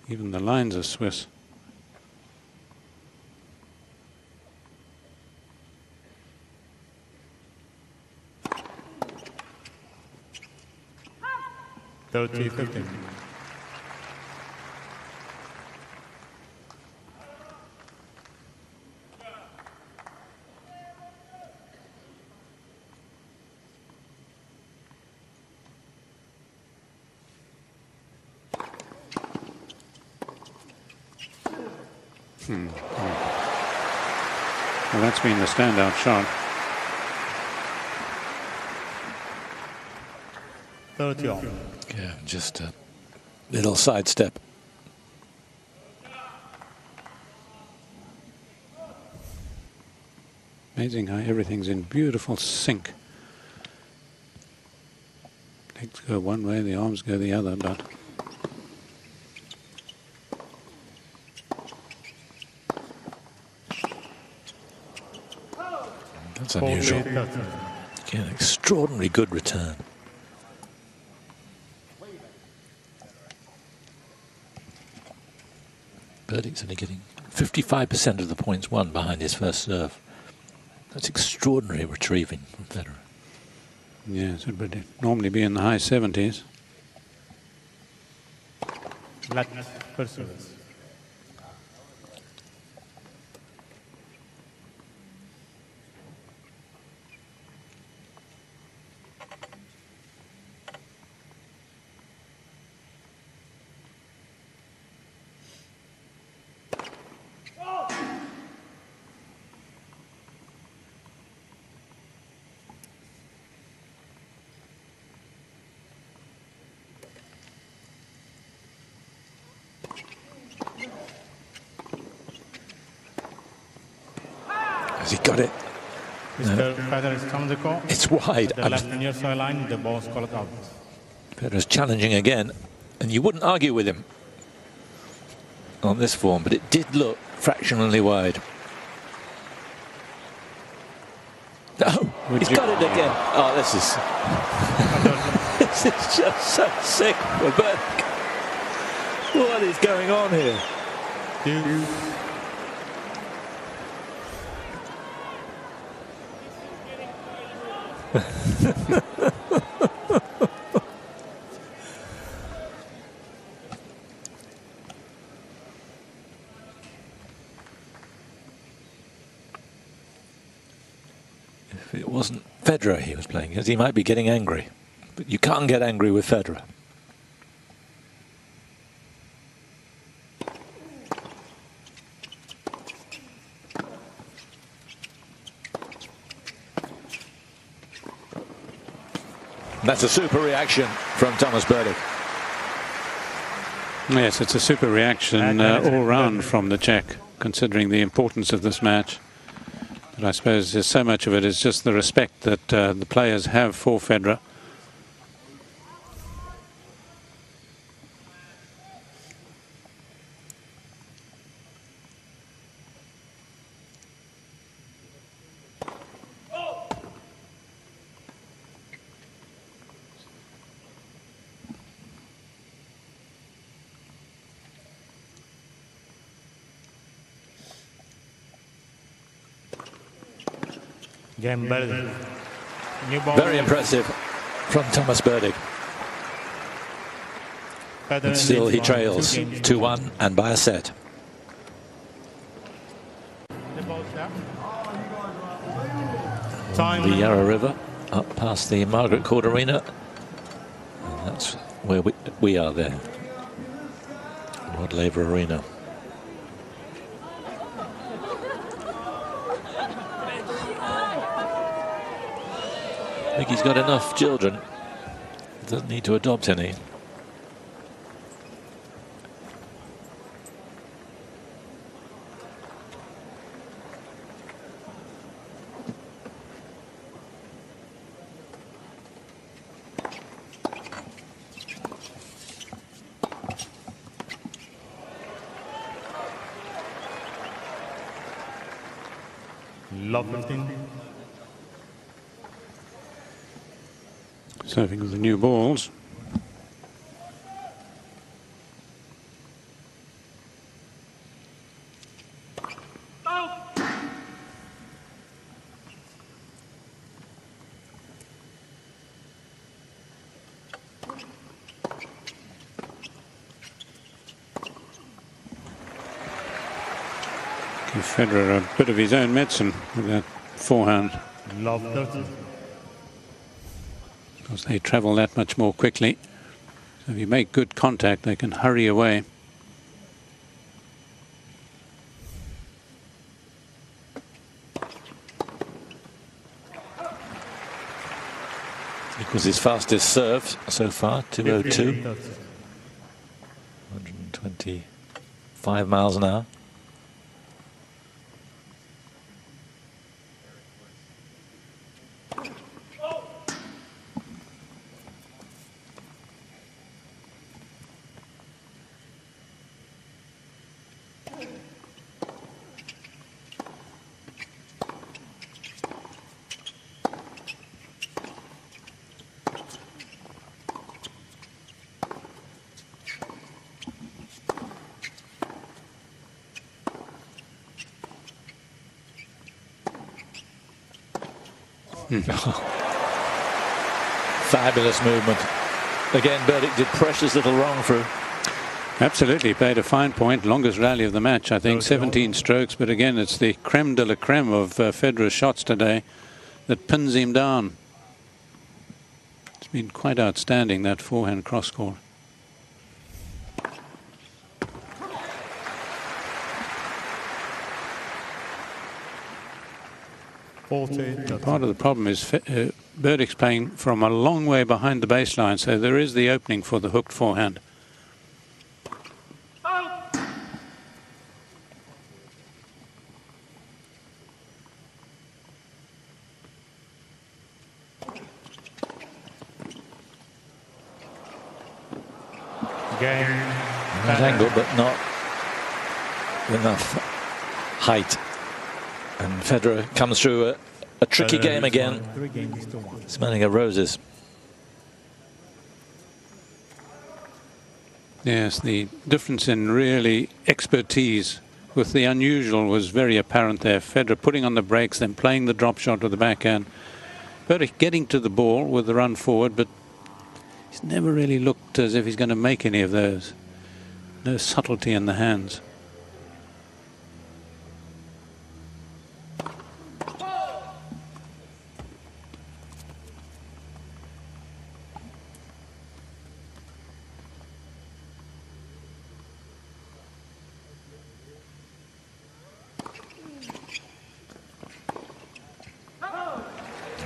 Even the lines are Swiss. 30-15. Well, that's been the standout shot. 30-all. Yeah, just a little sidestep. Amazing how everything's in beautiful sync. Legs go one way, the arms go the other, but that's unusual. Again, extraordinary good return. Berdych's only getting 55% of the points won behind his first serve. That's extraordinary retrieving from Federer. yes, it would normally be in the high 70s. Black pursuits. Has he got it? Mr. Federer is on the court. It's wide. At the left near sideline, the ball is called out. Federer's challenging again, and you wouldn't argue with him on this form, but it did look fractionally wide. Oh, he's got it again. Oh, this is this is just so sick for Berdych. What is going on here? If it wasn't Federer he was playing against, he might be getting angry. But you can't get angry with Federer. That's a super reaction from Thomas Berdych. Yes, it's a super reaction all round from the Czech, considering the importance of this match. But I suppose there's so much of it is just the respect that the players have for Federer. Game Berdych. New ball. Very impressive from Thomas Berdych. Federer And still he leads by trails 2 games. 2-1 and by a set. The ball shot. Time. The Yarra River up past the Margaret Court Arena. And that's where we are there. Rod Laver Arena. I think he's got enough children. Doesn't need to adopt any. Love 15. Serving with the new balls. Give Federer a bit of his own medicine with that forehand. Love 30. Because they travel that much more quickly. So if you make good contact, they can hurry away. It was his fastest serve so far, 202. 30. 125 miles an hour. Fabulous movement. Again, Berdych did precious little wrong through. Absolutely, played a fine point. Longest rally of the match, I think, 17 strokes. But again, it's the creme de la creme of Federer's shots today that pins him down. It's been quite outstanding, that forehand cross-court. Part of the problem is Berdych's playing from a long way behind the baseline, so there is the opening for the hooked forehand. Right angle, but not enough height. And Federer comes through a tricky game again, smelling of roses. Yes, the difference in really expertise with the unusual was very apparent there. Federer putting on the brakes, then playing the drop shot with the backhand. Berdych getting to the ball with the run forward, but he's never really looked as if he's going to make any of those. No subtlety in the hands.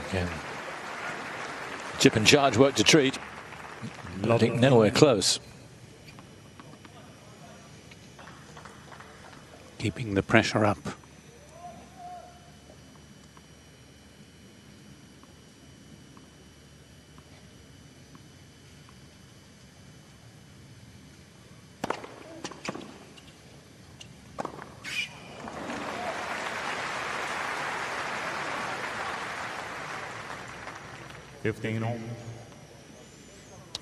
Again. Chip and charge work to treat. Berdych nowhere close. Keeping the pressure up.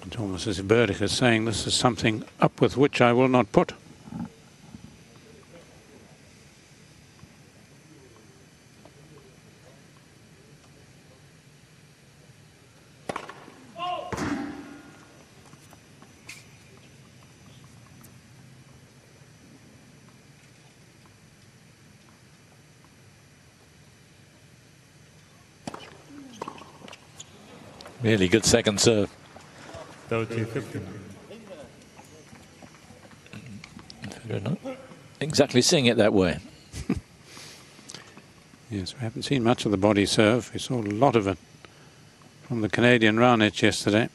It's almost as if Berdych is saying this is something up with which I will not put. Really good second serve. 30-15. Federer not exactly seeing it that way. Yes, we haven't seen much of the body serve. We saw a lot of it from the Canadian Raonic yesterday.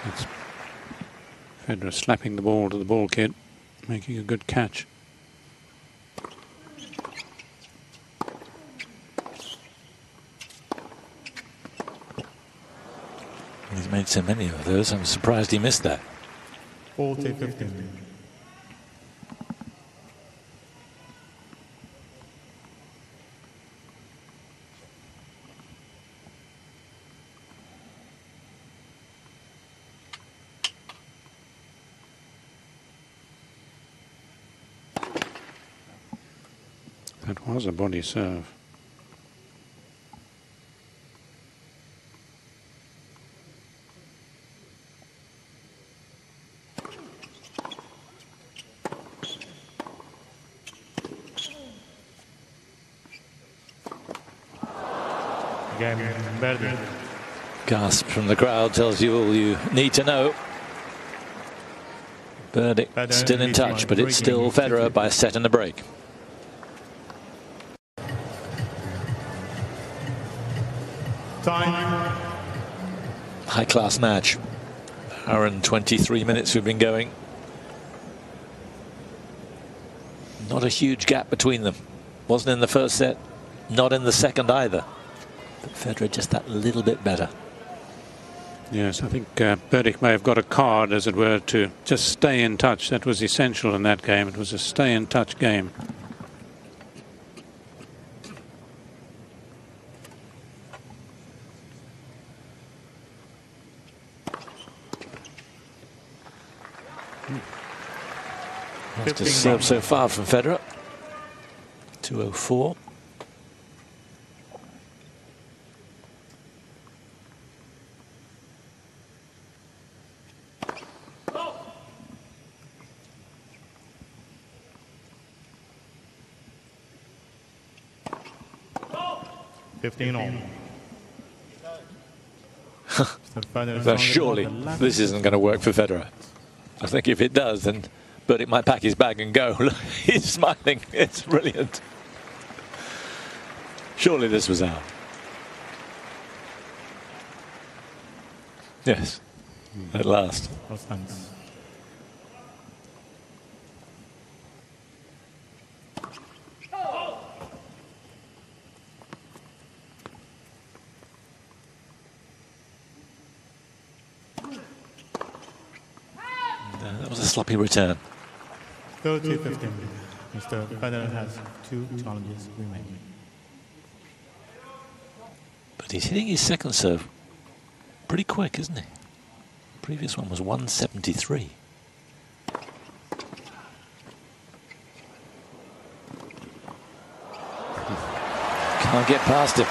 It's Federer slapping the ball to the ball kid, making a good catch. He's made so many of those, I'm surprised he missed that. 40-15. That was a body serve. Game, Berdych. Gasp from the crowd tells you all you need to know. Berdych still in touch, but it's still Federer by a set and a break. Time. High-class match. Hour and 23 minutes we've been going. Not a huge gap between them. Wasn't in the first set, not in the second either. But Federer just that little bit better. Yes, I think Berdych may have got a card, as it were, to just stay in touch. That was essential in that game. It was a stay-in-touch game. That's to serve so far from Federer. 204. Well, surely this isn't going to work for Federer. I think if it does, then Berdych might pack his bag and go. Look, he's smiling. It's brilliant. Surely this was out. Yes, at last. That was a sloppy return. 30-15. Mr. Federer has 2 challenges remaining. But he's hitting his second serve pretty quick, isn't he? Previous one was 173. Can't get past him.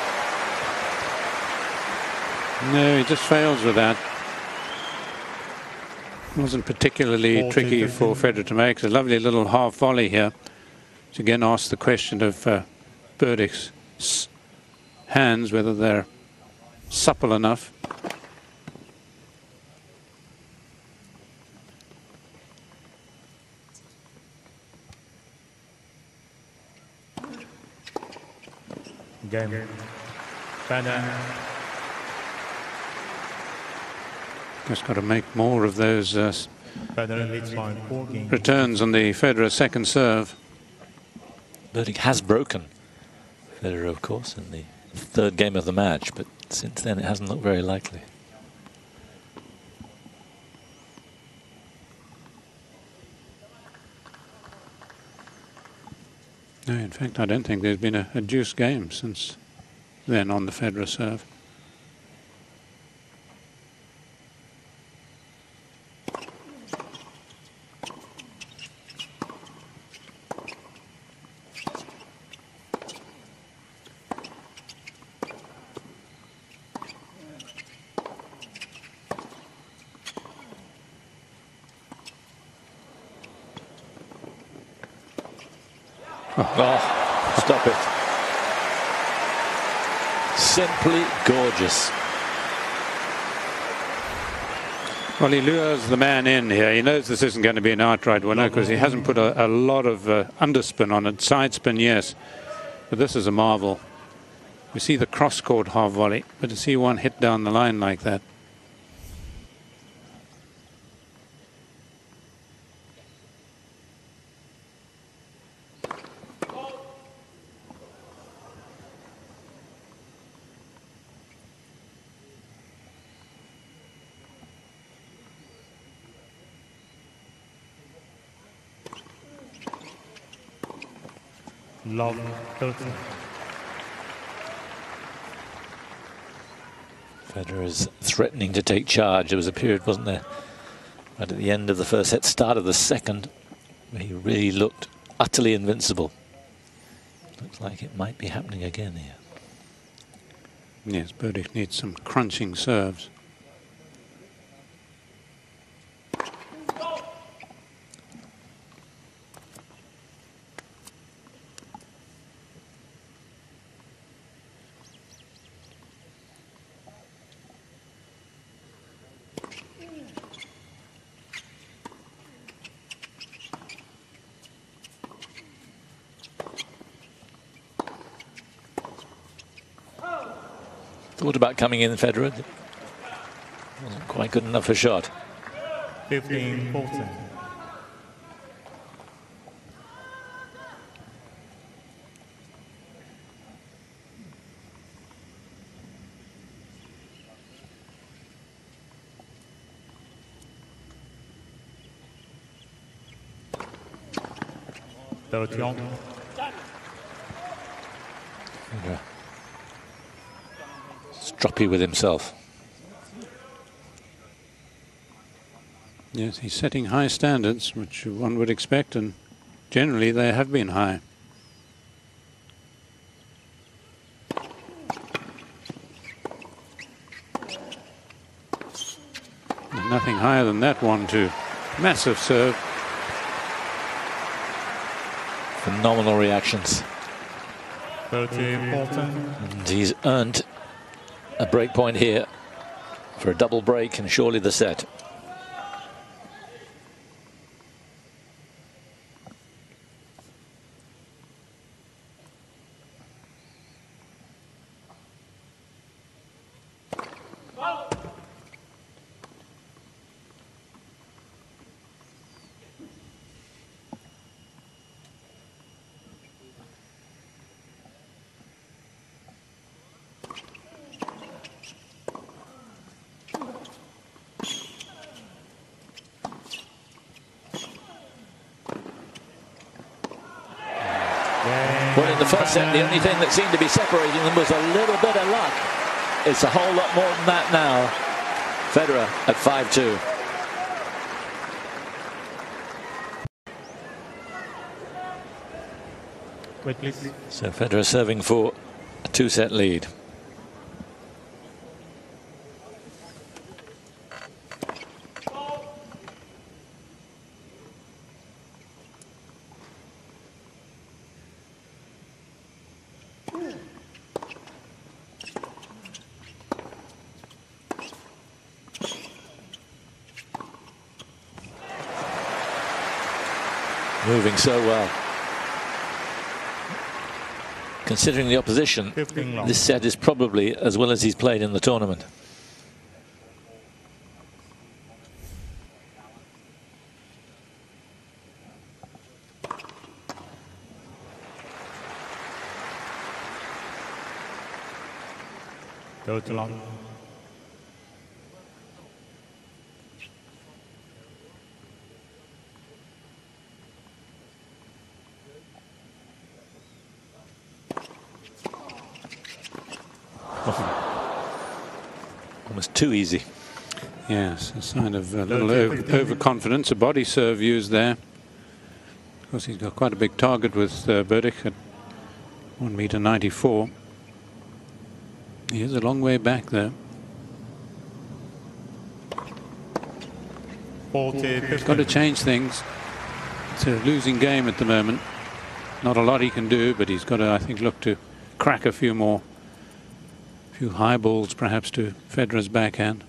No, he just fails with that. Wasn't particularly tricky for Federer to make. It's a lovely little half volley here. Which again asks the question of Berdych's hands, whether they're supple enough. Game. Federer. Just got to make more of those returns on the Federer second serve. Berdych has broken Federer, of course, in the third game of the match, but since then it hasn't looked very likely. No, in fact, I don't think there's been a deuce game since then on the Federer serve. Oh, stop it. Simply gorgeous. Well, he lures the man in here. He knows this isn't going to be an outright winner because he hasn't put a lot of underspin on it. Side spin, yes. But this is a marvel. We see the cross-court half volley, but to see one hit down the line like that. Love 30. Federer is threatening to take charge. There was a period, wasn't there, right at the end of the first set, start of the second, where he really looked utterly invincible. Looks like it might be happening again here. Yes, Berdych needs some crunching serves. Thought about coming in, Federer. Wasn't quite good enough a shot. 15-14. Federer. Stroppy with himself. Yes, he's setting high standards, which one would expect, and generally they have been high. And nothing higher than that 1-2. Massive serve. Phenomenal reactions. 13-14. And he's earned a break point here for a double break and surely the set. Well, in the first set, the only thing that seemed to be separating them was a little bit of luck. It's a whole lot more than that now. Federer at 5-2. Wait, please. So Federer serving for a 2-set lead. Moving so well. Considering the opposition, this set is probably as well as he's played in the tournament. Go to long. Almost too easy. Yes, a sign of a little overconfidence. A body serve used there. Of course, he's got quite a big target with Berdych at 1.94 meters. He is a long way back there. He's got to change things. It's a losing game at the moment. Not a lot he can do, but he's got to, I think, look to crack a few more. Few high balls perhaps to Federer's backhand.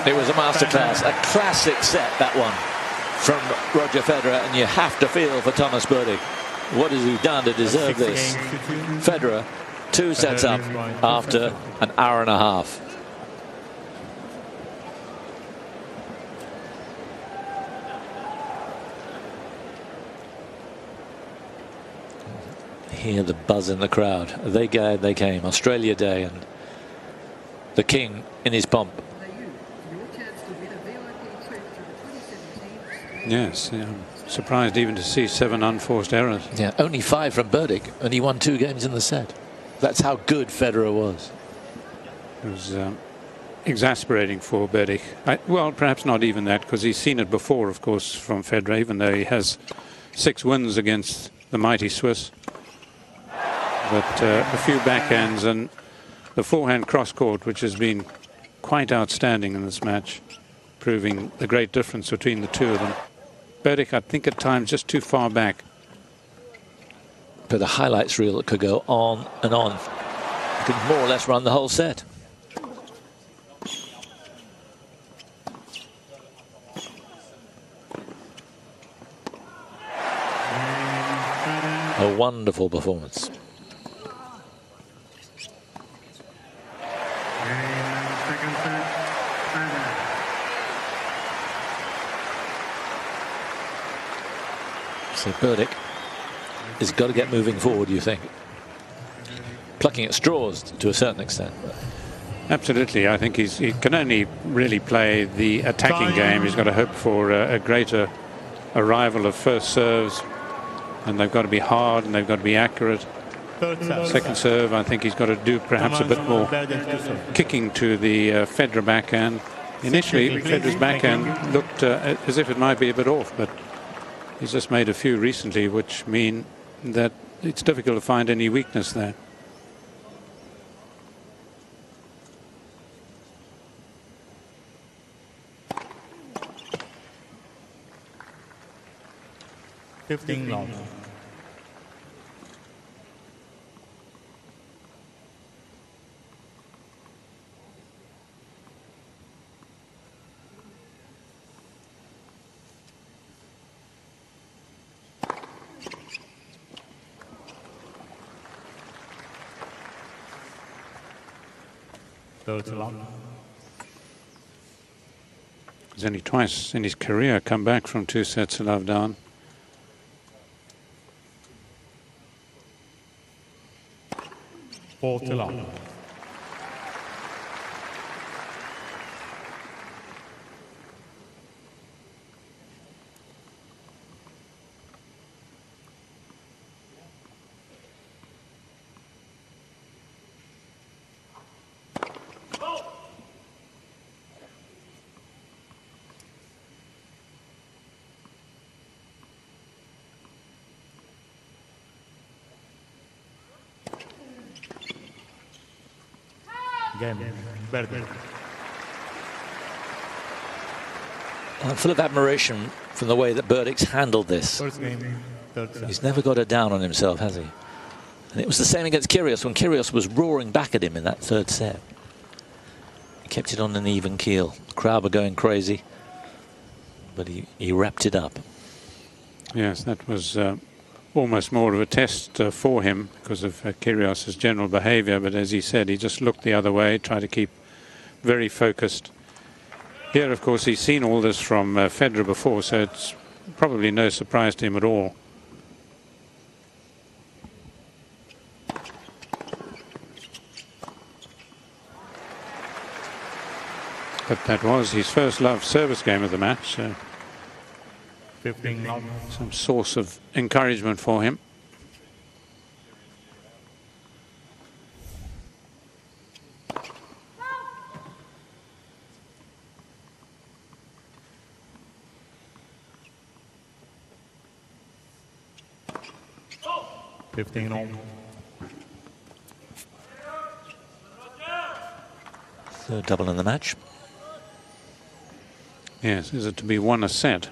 It was a masterclass, a classic set, that one, from Roger Federer, and you have to feel for Thomas Berdych. What has he done to deserve this? Federer, 2 sets up after an hour and a half. Hear the buzz in the crowd. They came. Australia Day, and the king in his pomp. Yes, I'm surprised even to see 7 unforced errors. Yeah, only 5 from Berdych, and he won 2 games in the set. That's how good Federer was. It was exasperating for Berdych. Well, perhaps not even that, because he's seen it before, of course, from Federer, even though he has 6 wins against the mighty Swiss. But a few backhands and the forehand cross-court, which has been quite outstanding in this match, proving the great difference between the two of them. Berdych, I think, at times just too far back. But the highlights reel that could go on and on. Could more or less run the whole set. A wonderful performance. So Berdych has got to get moving forward, you think? Plucking at straws to a certain extent. Absolutely. I think he can only really play the attacking game. He's got to hope for a greater arrival of first serves, and they've got to be hard and they've got to be accurate. Second serve, I think he's got to do perhaps a bit more kicking to the Federer backhand. Initially, Federer's backhand looked as if it might be a bit off, but he's just made a few recently, which mean that it's difficult to find any weakness there. Long. He's only twice in his career come back from 2 sets of love down. Long. Game, Berdych. I'm full of admiration from the way that Berdych's handled this. First game, He's never got it down on himself, has he? And it was the same against Kyrgios when Kyrgios was roaring back at him in that third set. He kept it on an even keel. The crowd were going crazy, but he wrapped it up. Yes, that was almost more of a test for him because of Kyrgios' general behaviour, but as he said, he just looked the other way, tried to keep very focused. Here, of course, he's seen all this from Federer before, so it's probably no surprise to him at all. But that was his first love service game of the match. 15 long. Some source of encouragement for him. Third double in the match. Yes, is it to be won a set?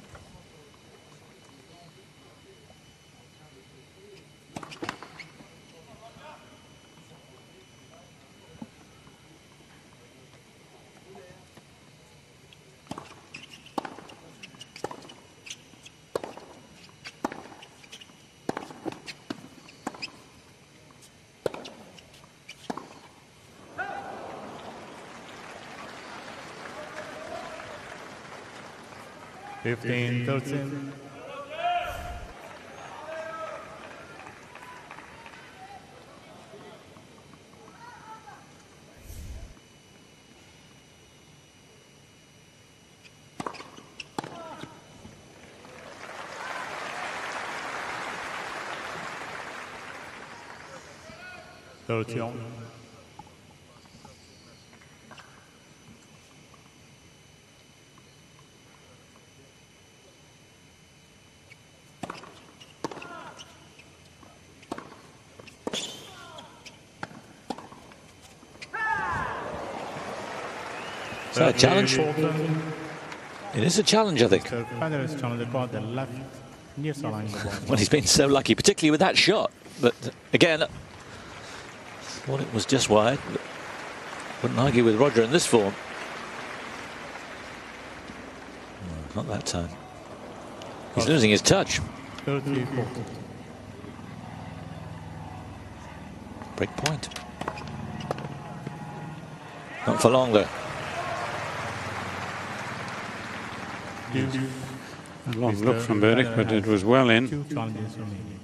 Fifteen, 13. Is that a challenge? It is a challenge, I think. Federer's trying to record the left near side line of the ball. Well, he's been so lucky, particularly with that shot. But again, thought it was just wide. But wouldn't argue with Roger in this form. No, not that time. He's losing his touch. 34. Break point. Not for long though. A long look from Berdych, but it was well in. 2 challenges remaining.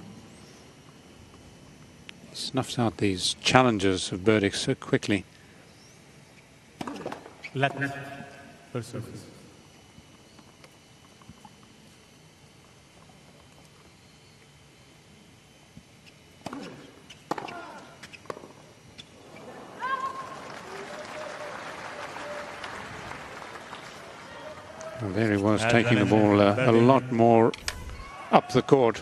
Snuffs out these challenges of Berdych so quickly. Let first service. Well, there he was, taking the ball a lot more up the court,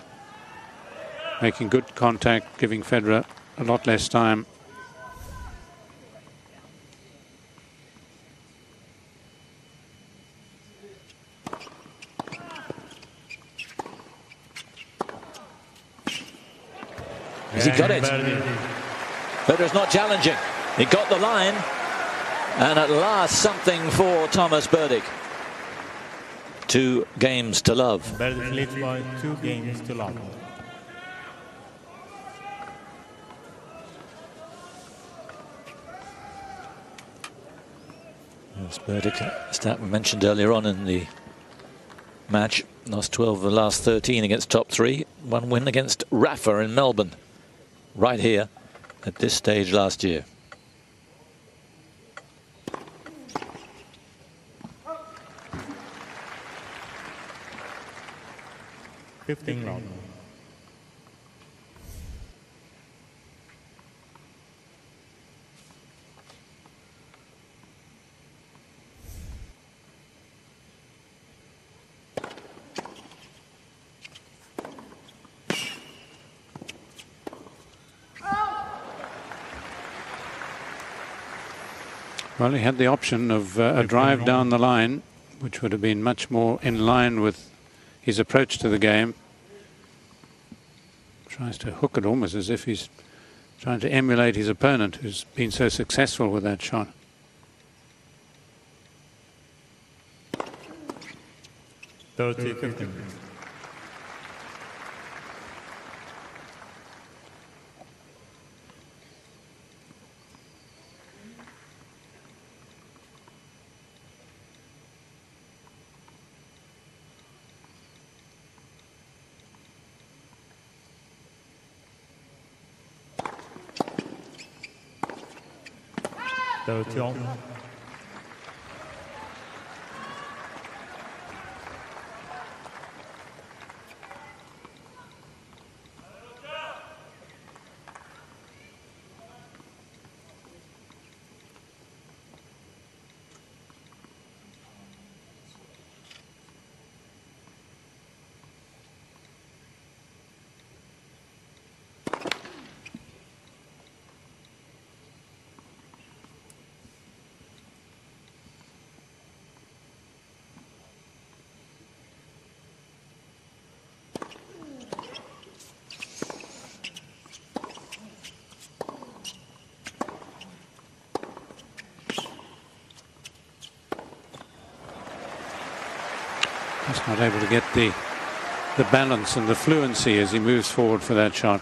making good contact, giving Federer a lot less time. Has he got it? Federer's not challenging. He got the line, and at last something for Thomas Berdych. 2 games to love. Berdych leads by 2 games to love. Yes, Berdych, stat we mentioned earlier on in the match, lost 12 of the last 13 against top 3. 1 win against Rafa in Melbourne, right here at this stage last year. Fifteen round. Well, he had the option of a drive down the line, which would have been much more in line with his approach to the game. Tries to hook it almost as if he's trying to emulate his opponent, who's been so successful with that shot. Just not able to get the balance and the fluency as he moves forward for that shot.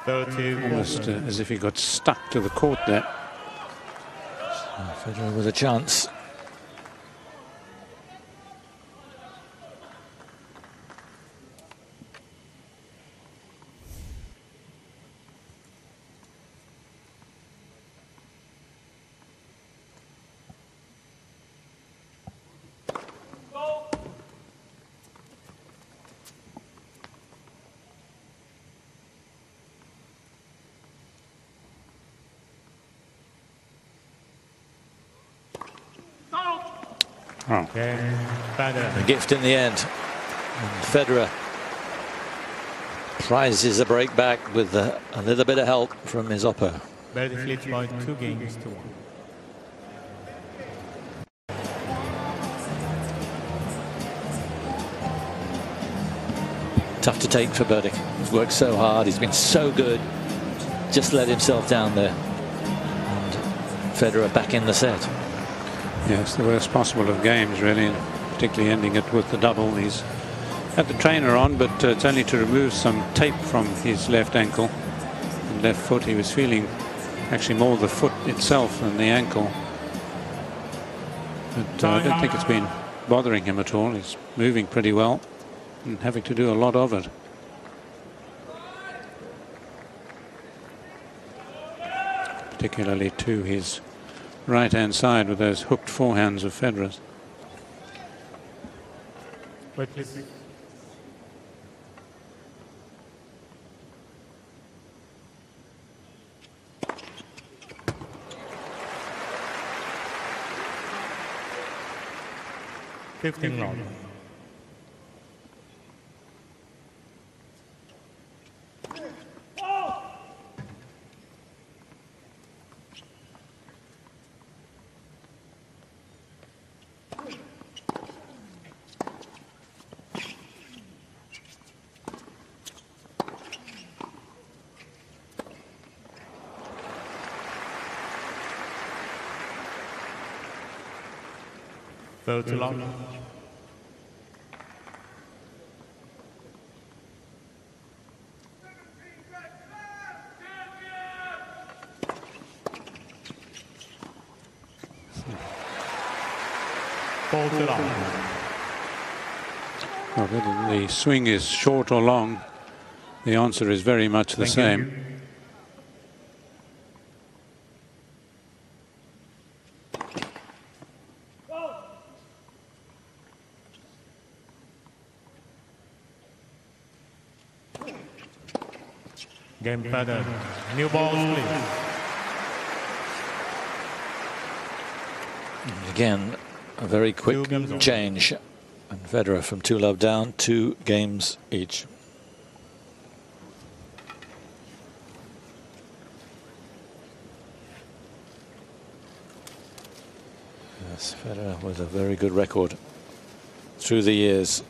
Almost as if he got stuck to the court there. So Federer with a chance. Oh. A gift in the end. And Federer prizes a break back with a little bit of help from his oppo. Berdych leads by 2 games to 1. Tough to take for Berdych. He's worked so hard. He's been so good. Just let himself down there. And Federer back in the set. Yes, the worst possible of games, really, and particularly ending it with the double. He's had the trainer on, but it's only to remove some tape from his left ankle and left foot. He was feeling actually more the foot itself than the ankle. But I don't think it's been bothering him at all. He's moving pretty well and having to do a lot of it. Particularly to his right-hand side with those hooked forehands of Federer's. Wait, please. Fifteen round. Too long. Ball too long. Well, whether the swing is short or long, the answer is very much the same. Game pattern. New balls, please. Again, a very quick change. And Federer from 2-love down, 2 games each. Yes, Federer with a very good record through the years.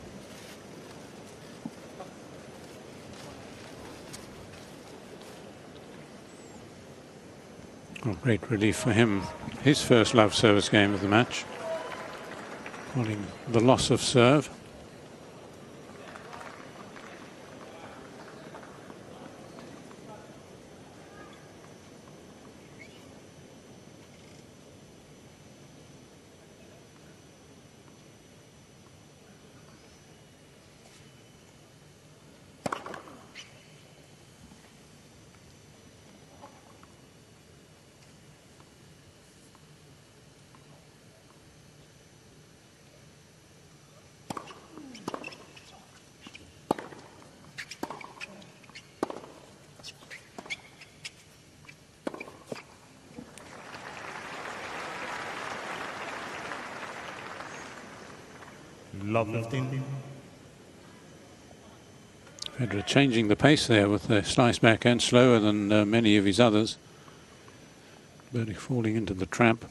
Well, great relief for him. His first love service game of the match. Following the loss of serve. Love 15. Federer changing the pace there with the slice backhand, slower than many of his others. Berdych falling into the trap.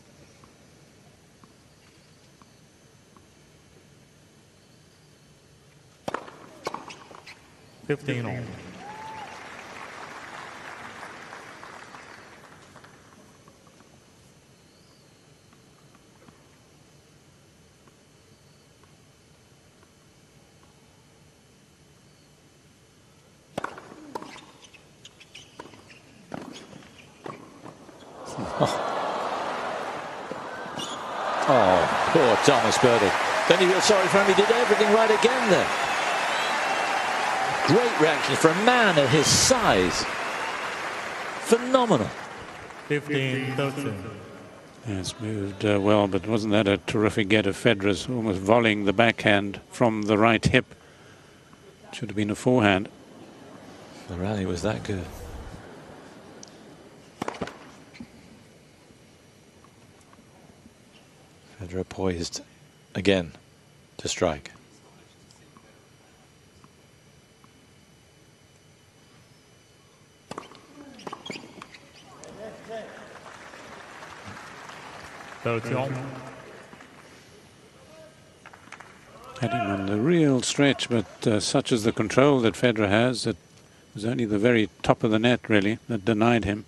$15 all. Oh, poor Thomas Berdych. Don't you feel sorry for him? He did everything right again there. Great reaction for a man of his size. Phenomenal. 15-13. Yes, moved well, but wasn't that a terrific get of Federer's, almost volleying the backhand from the right hip? Should have been a forehand. The rally was that good. Federer poised again to strike. Had him on the real stretch, but such is the control that Federer has, it was only the very top of the net, really, that denied him.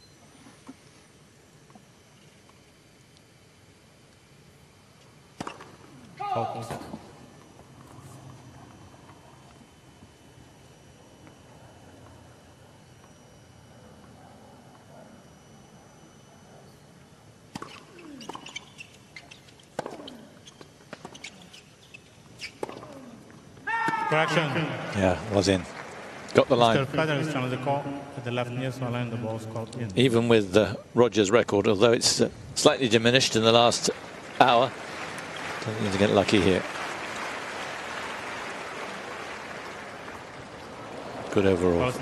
Correction. Yeah, was in. Got the line. Mr. Federer is on the call at the left near line. The ball is called in. Even with Roger's record, although it's slightly diminished in the last hour, don't need to get lucky here. Good overall.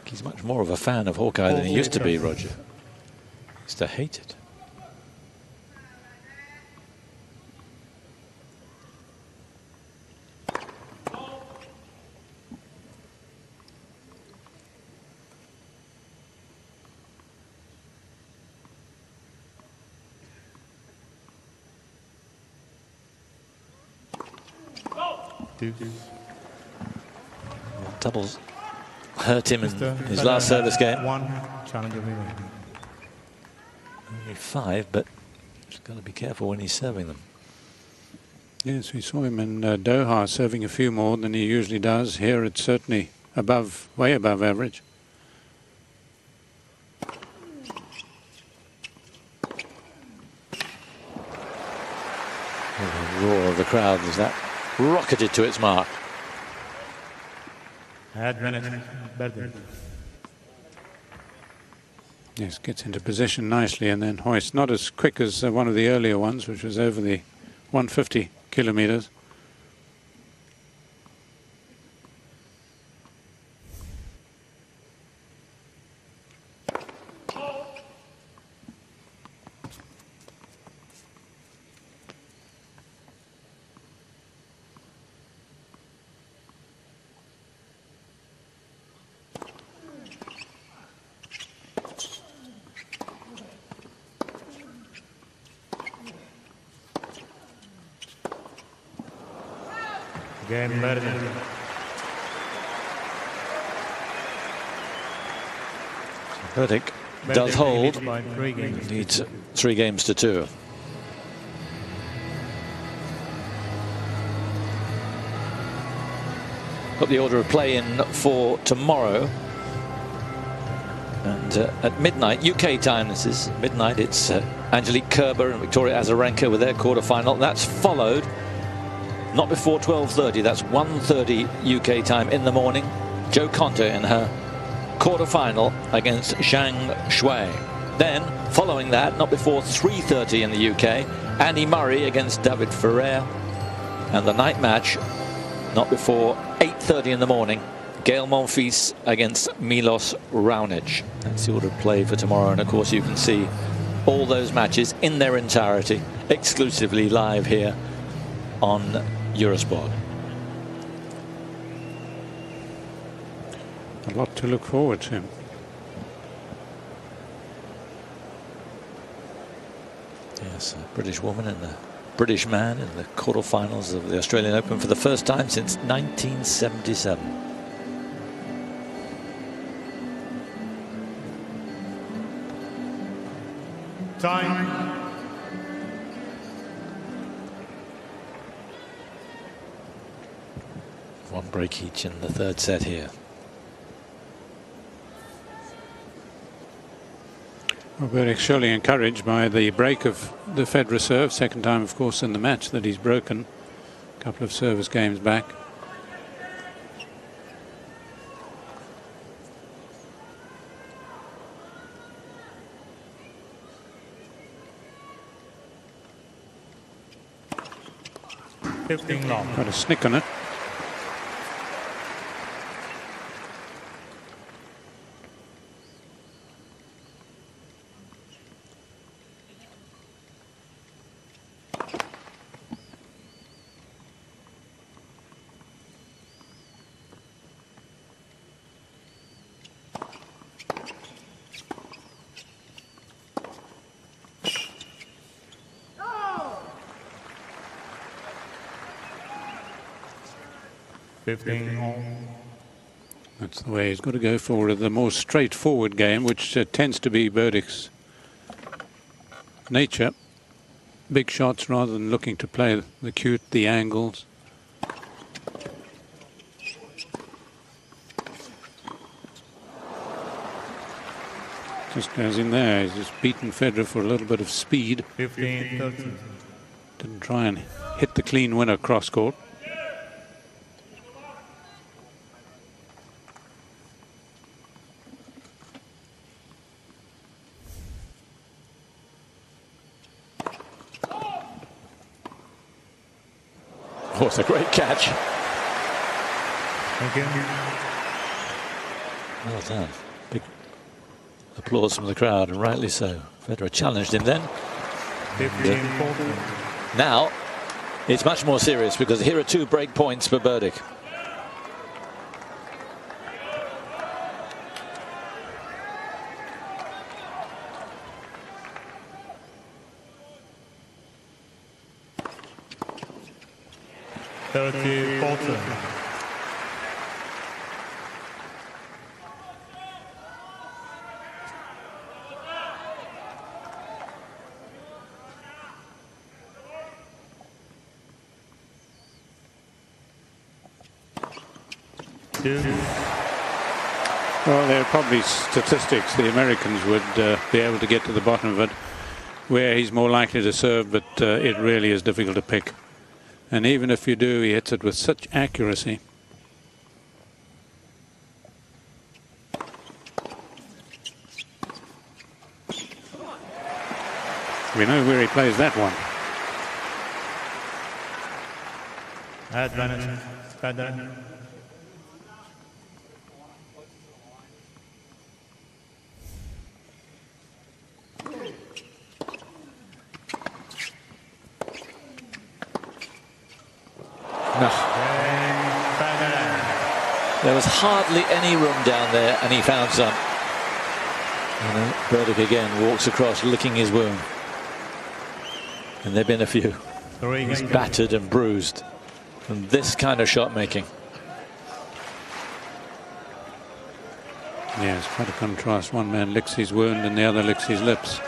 He's much more of a fan of Hawkeye than he used to be, Roger. He used to hate it. Doubles hurt him in his last service game. One challenger remaining. Only 5, but he's got to be careful when he's serving them. Yes, we saw him in Doha serving a few more than he usually does. Here it's certainly above, way above average. The roar of the crowd as that rocketed to its mark. Berdych. Yes, gets into position nicely and then hoists. Not as quick as one of the earlier ones, which was over the 150 kilometers. Game Berdych. Berdych does hold. By 3 games. Leads 3 games to 2. Got the order of play in for tomorrow. And at midnight, UK time, this is midnight, it's Angelique Kerber and Victoria Azarenka with their quarterfinal. That's followed, not before 12:30, that's 1:30 UK time in the morning. Jo Konta in her quarterfinal against Zhang Shuai. Then, following that, not before 3:30 in the UK, Andy Murray against David Ferrer. And the night match, not before 8:30 in the morning, Gael Monfils against Milos Raonic. That's the order of play for tomorrow. And of course, you can see all those matches in their entirety exclusively live here on Eurosport. A lot to look forward to. Yes, a British woman and a British man in the quarterfinals of the Australian Open for the first time since 1977. Time. One break each in the 3rd set here. Well, Berdych surely encouraged by the break of the Federer serve. Second time, of course, in the match that he's broken. A couple of service games back. Long. Got a snick on it. That's the way he's got to go forward. The more straightforward game, which tends to be Berdych's nature. Big shots rather than looking to play the cute, the angles. Just goes in there. He's just beaten Federer for a little bit of speed. 15-13. Didn't try and hit the clean winner cross court. Oh, it's a great catch. Thank you. Well done. Big applause from the crowd, and rightly so. Federer challenged him then. 15-14. Now, it's much more serious because here are 2 break points for Berdych. Well, there are probably statistics the Americans would be able to get to the bottom of it, where he's more likely to serve, but it really is difficult to pick. And even if you do, he hits it with such accuracy. We know where he plays that one. Advantage, Federer. There was hardly any room down there, and he found some. And Berdych again walks across, licking his wound. And there have been a few. He's battered and bruised from this kind of shot making. Yeah, it's quite a contrast. One man licks his wound and the other licks his lips.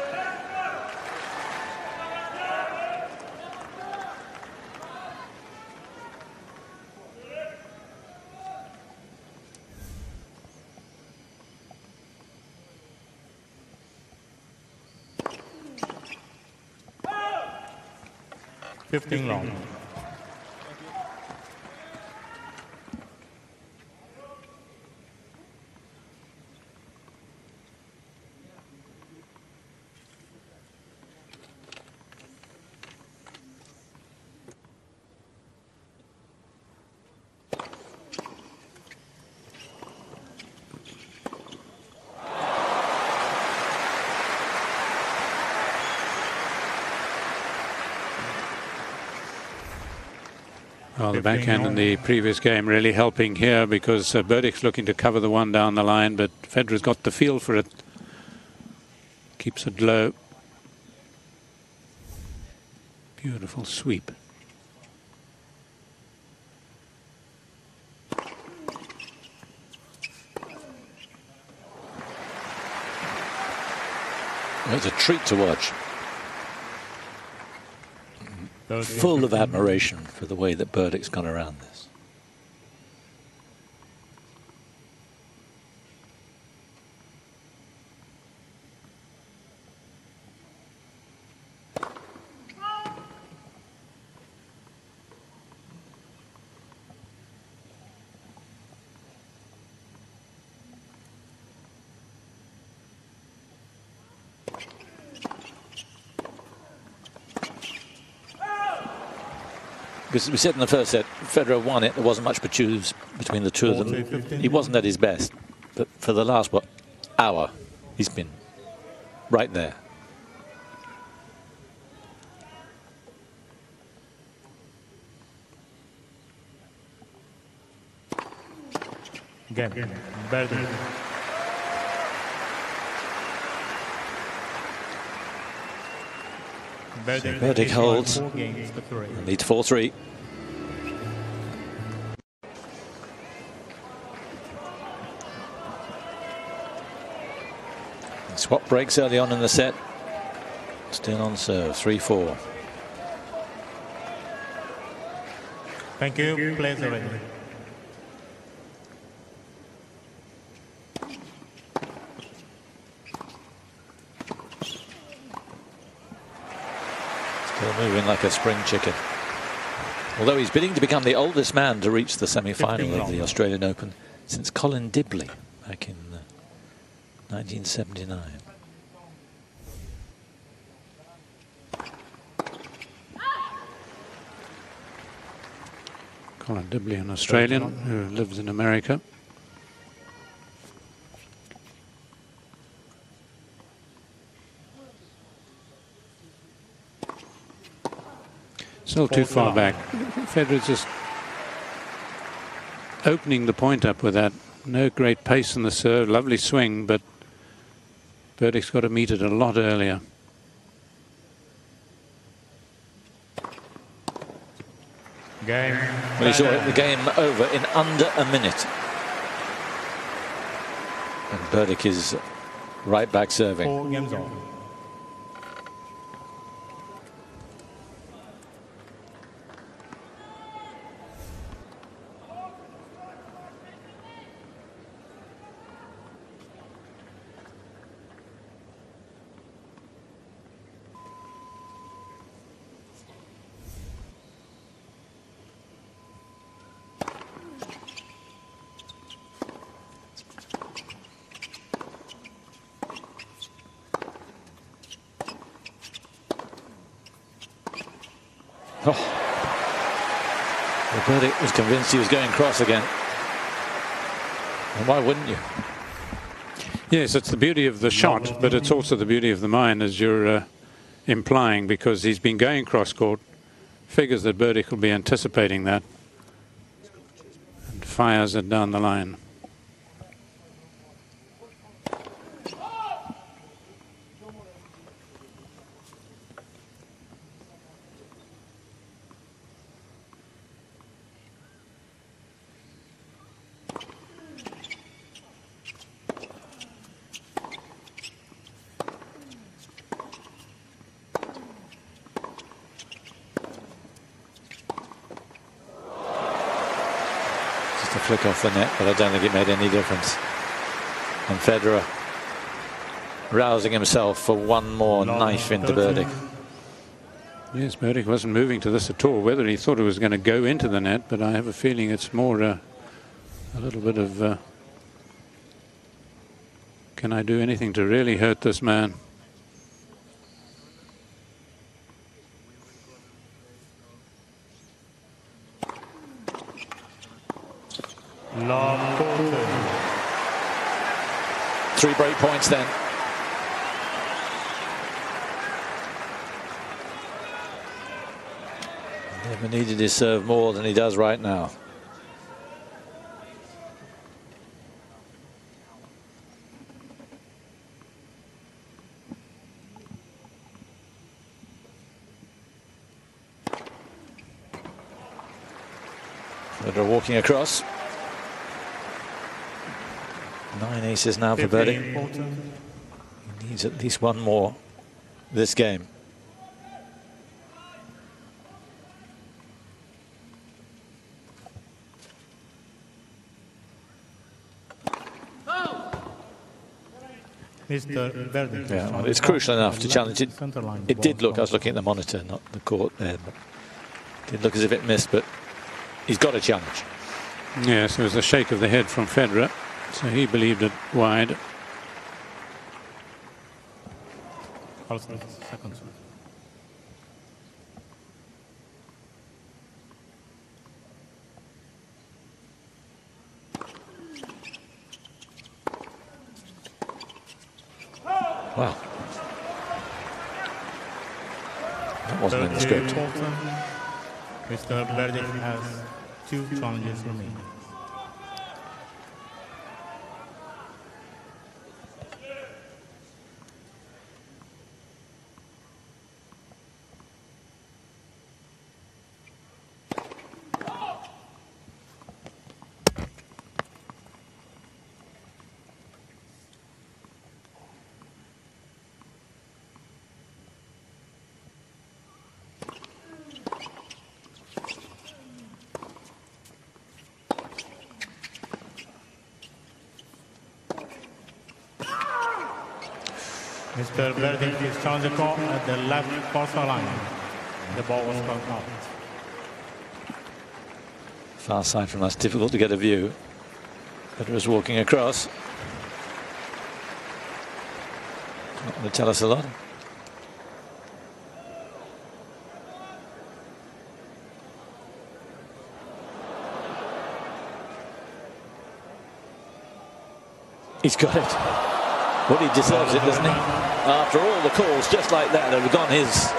Long. Well, the backhand in the previous game really helping here because Berdych's looking to cover the one down the line, but Federer's got the feel for it. Keeps it low. Beautiful sweep. It's a treat to watch. Full of admiration for the way that Berdych's gone around this. Because we said in the first set, Federer won it. There wasn't much to choose between the two of them. He wasn't at his best. But for the last, hour, he's been right there. Game. Berdych. Berdych holds and leads 4-3. Swap breaks early on in the set. Still on serve, 3-4. Thank you. Plays already. Still moving like a spring chicken. Although he's bidding to become the oldest man to reach the semi-final of the Australian Open since Colin Dibley back in 1979. Colin Dibley, an Australian who lives in America. Still too far back. Federer's just opening the point up with that. No great pace in the serve, lovely swing, but Berdych's got to meet it a lot earlier. Game. Well, he saw the game over in under a minute. And Berdych is right back serving. 4 games on. Oh. Well, Berdych was convinced he was going cross again. And why wouldn't you? Yes, it's the beauty of the shot, but it's also the beauty of the mind, as you're implying, because he's been going cross-court. Figures that Berdych will be anticipating that and fires it down the line. To flick off the net, but I don't think it made any difference. And Federer rousing himself for one more knife into Berdych. Yes, Berdych wasn't moving to this at all. Whether he thought it was going to go into the net, but I have a feeling it's more a little bit of can I do anything to really hurt this man? Long 3 break points then. Never needed his serve more than he does right now. Federer walking across. 9 aces now for Berdych. He needs at least one more this game. Mr. Berdych. Yeah, well, it's crucial enough to challenge it. It did look, I was looking at the monitor, not the court there, but it did look as if it missed, but he's got a challenge. Yes, there was a shake of the head from Federer. So he believed it wide. Seconds. Wow. That wasn't in the script. Mr. Berdych has 2 challenges remaining. Mr. Berdych is challenging the call at the left corner line. The ball was called out. Far side from us, difficult to get a view. Federer's walking across. Not going to tell us a lot. He's got it. Well, he deserves it, doesn't he? After all the calls just like that have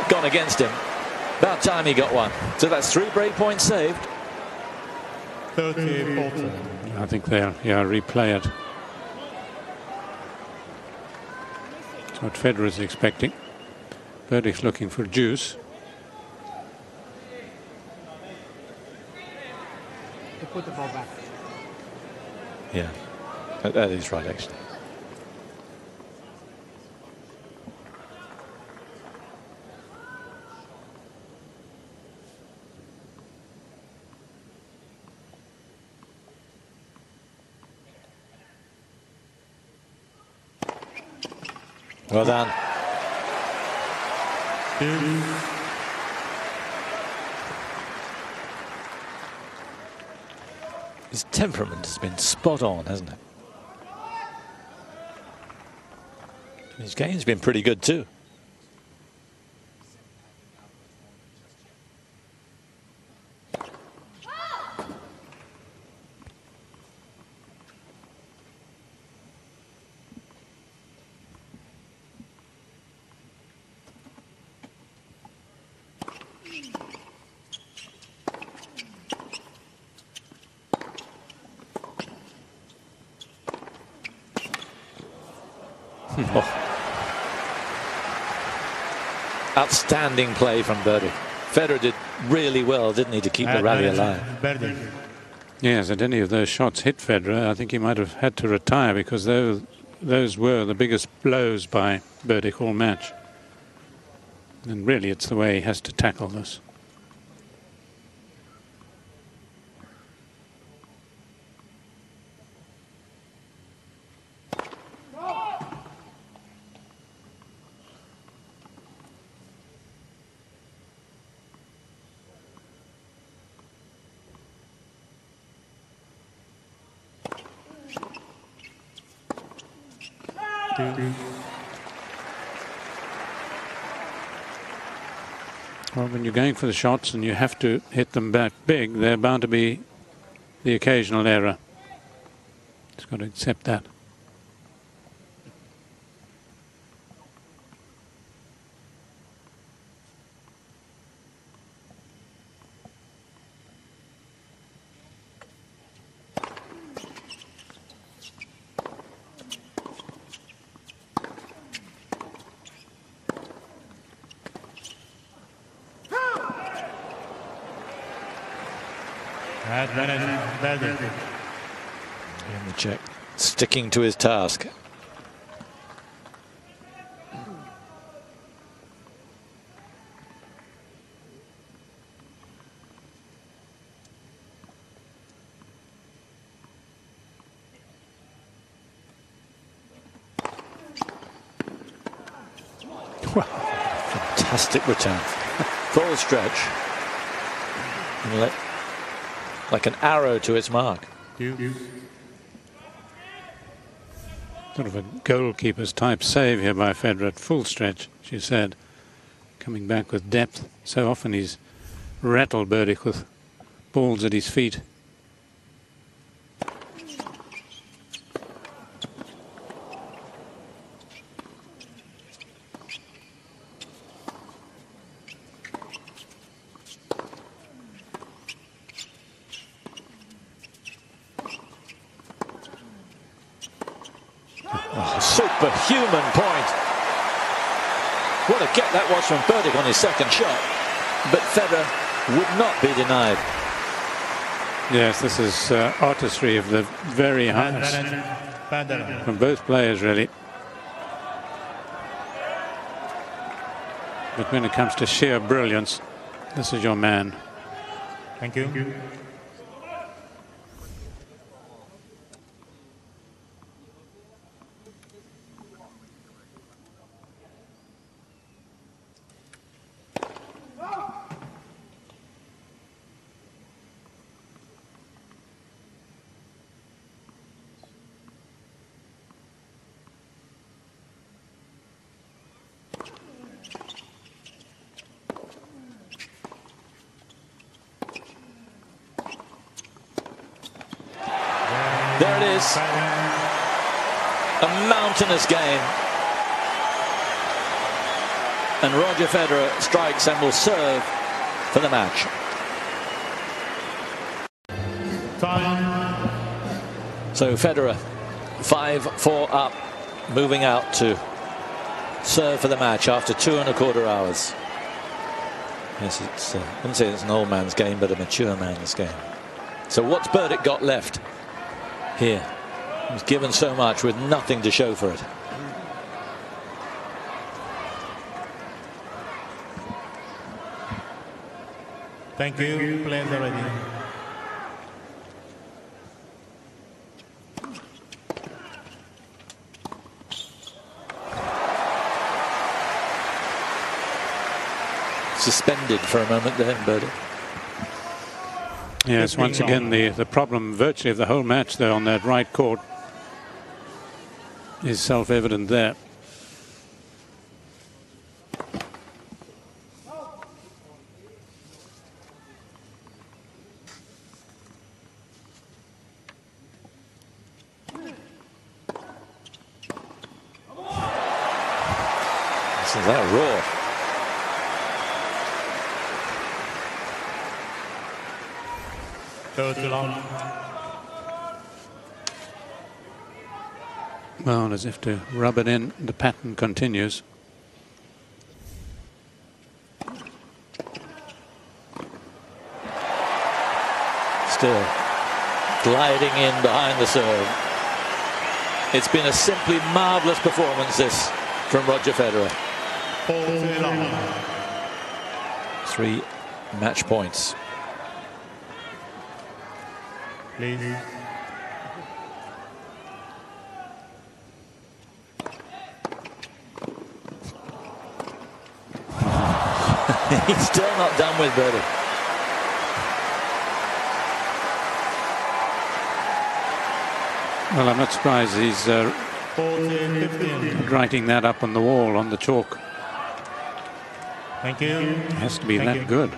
gone against him. About time he got one. So that's 3 break points saved. 30-40. I think they'll replay it. That's what Federer is expecting. Berdych's looking for juice. They put the ball back. Yeah, that is right, actually. Well done. His temperament has been spot on, hasn't it? His game's been pretty good too. Outstanding play from Berdych. Federer did really well, didn't he, to keep the rally alive? Berdych. Yes, had any of those shots hit Federer, I think he might have had to retire, because those were the biggest blows by Berdych all match. And really, it's the way he has to tackle this. Well, when you're going for the shots and you have to hit them back big, they're bound to be the occasional error. Just got to accept that. Berdych. And the Czech sticking to his task. Fantastic return. Full stretch. And like an arrow to its mark. Sort of a goalkeeper's type save here by Federer at full stretch, she said. Coming back with depth. So often he's rattled Berdych with balls at his feet. Superhuman point. What a get that was from Berdych on his second shot. But Federer would not be denied. Yes, this is artistry of the very highest from both players, really. But when it comes to sheer brilliance, this is your man. Thank you. There it is. A mountainous game. And Roger Federer strikes and will serve for the match. Time. So Federer 5-4 up, moving out to serve for the match after 2¼ hours. Yes, it's, I wouldn't say it's an old man's game, but a mature man's game. So what's Berdych got left here? He's given so much with nothing to show for it. Thank you. Players are ready. Suspended for a moment there, Berdych. Yes, once again the problem virtually of the whole match there on that right court is self-evident there. Isn't that raw? Too long. Well, as if to rub it in, the pattern continues. Still gliding in behind the serve. It's been a simply marvellous performance, this, from Roger Federer. 3 match points. Please. He's still not done with Berdych. Well, I'm not surprised he's 14-15. writing that up on the wall, on the chalk. Thank you. It has to be Thank that you. good.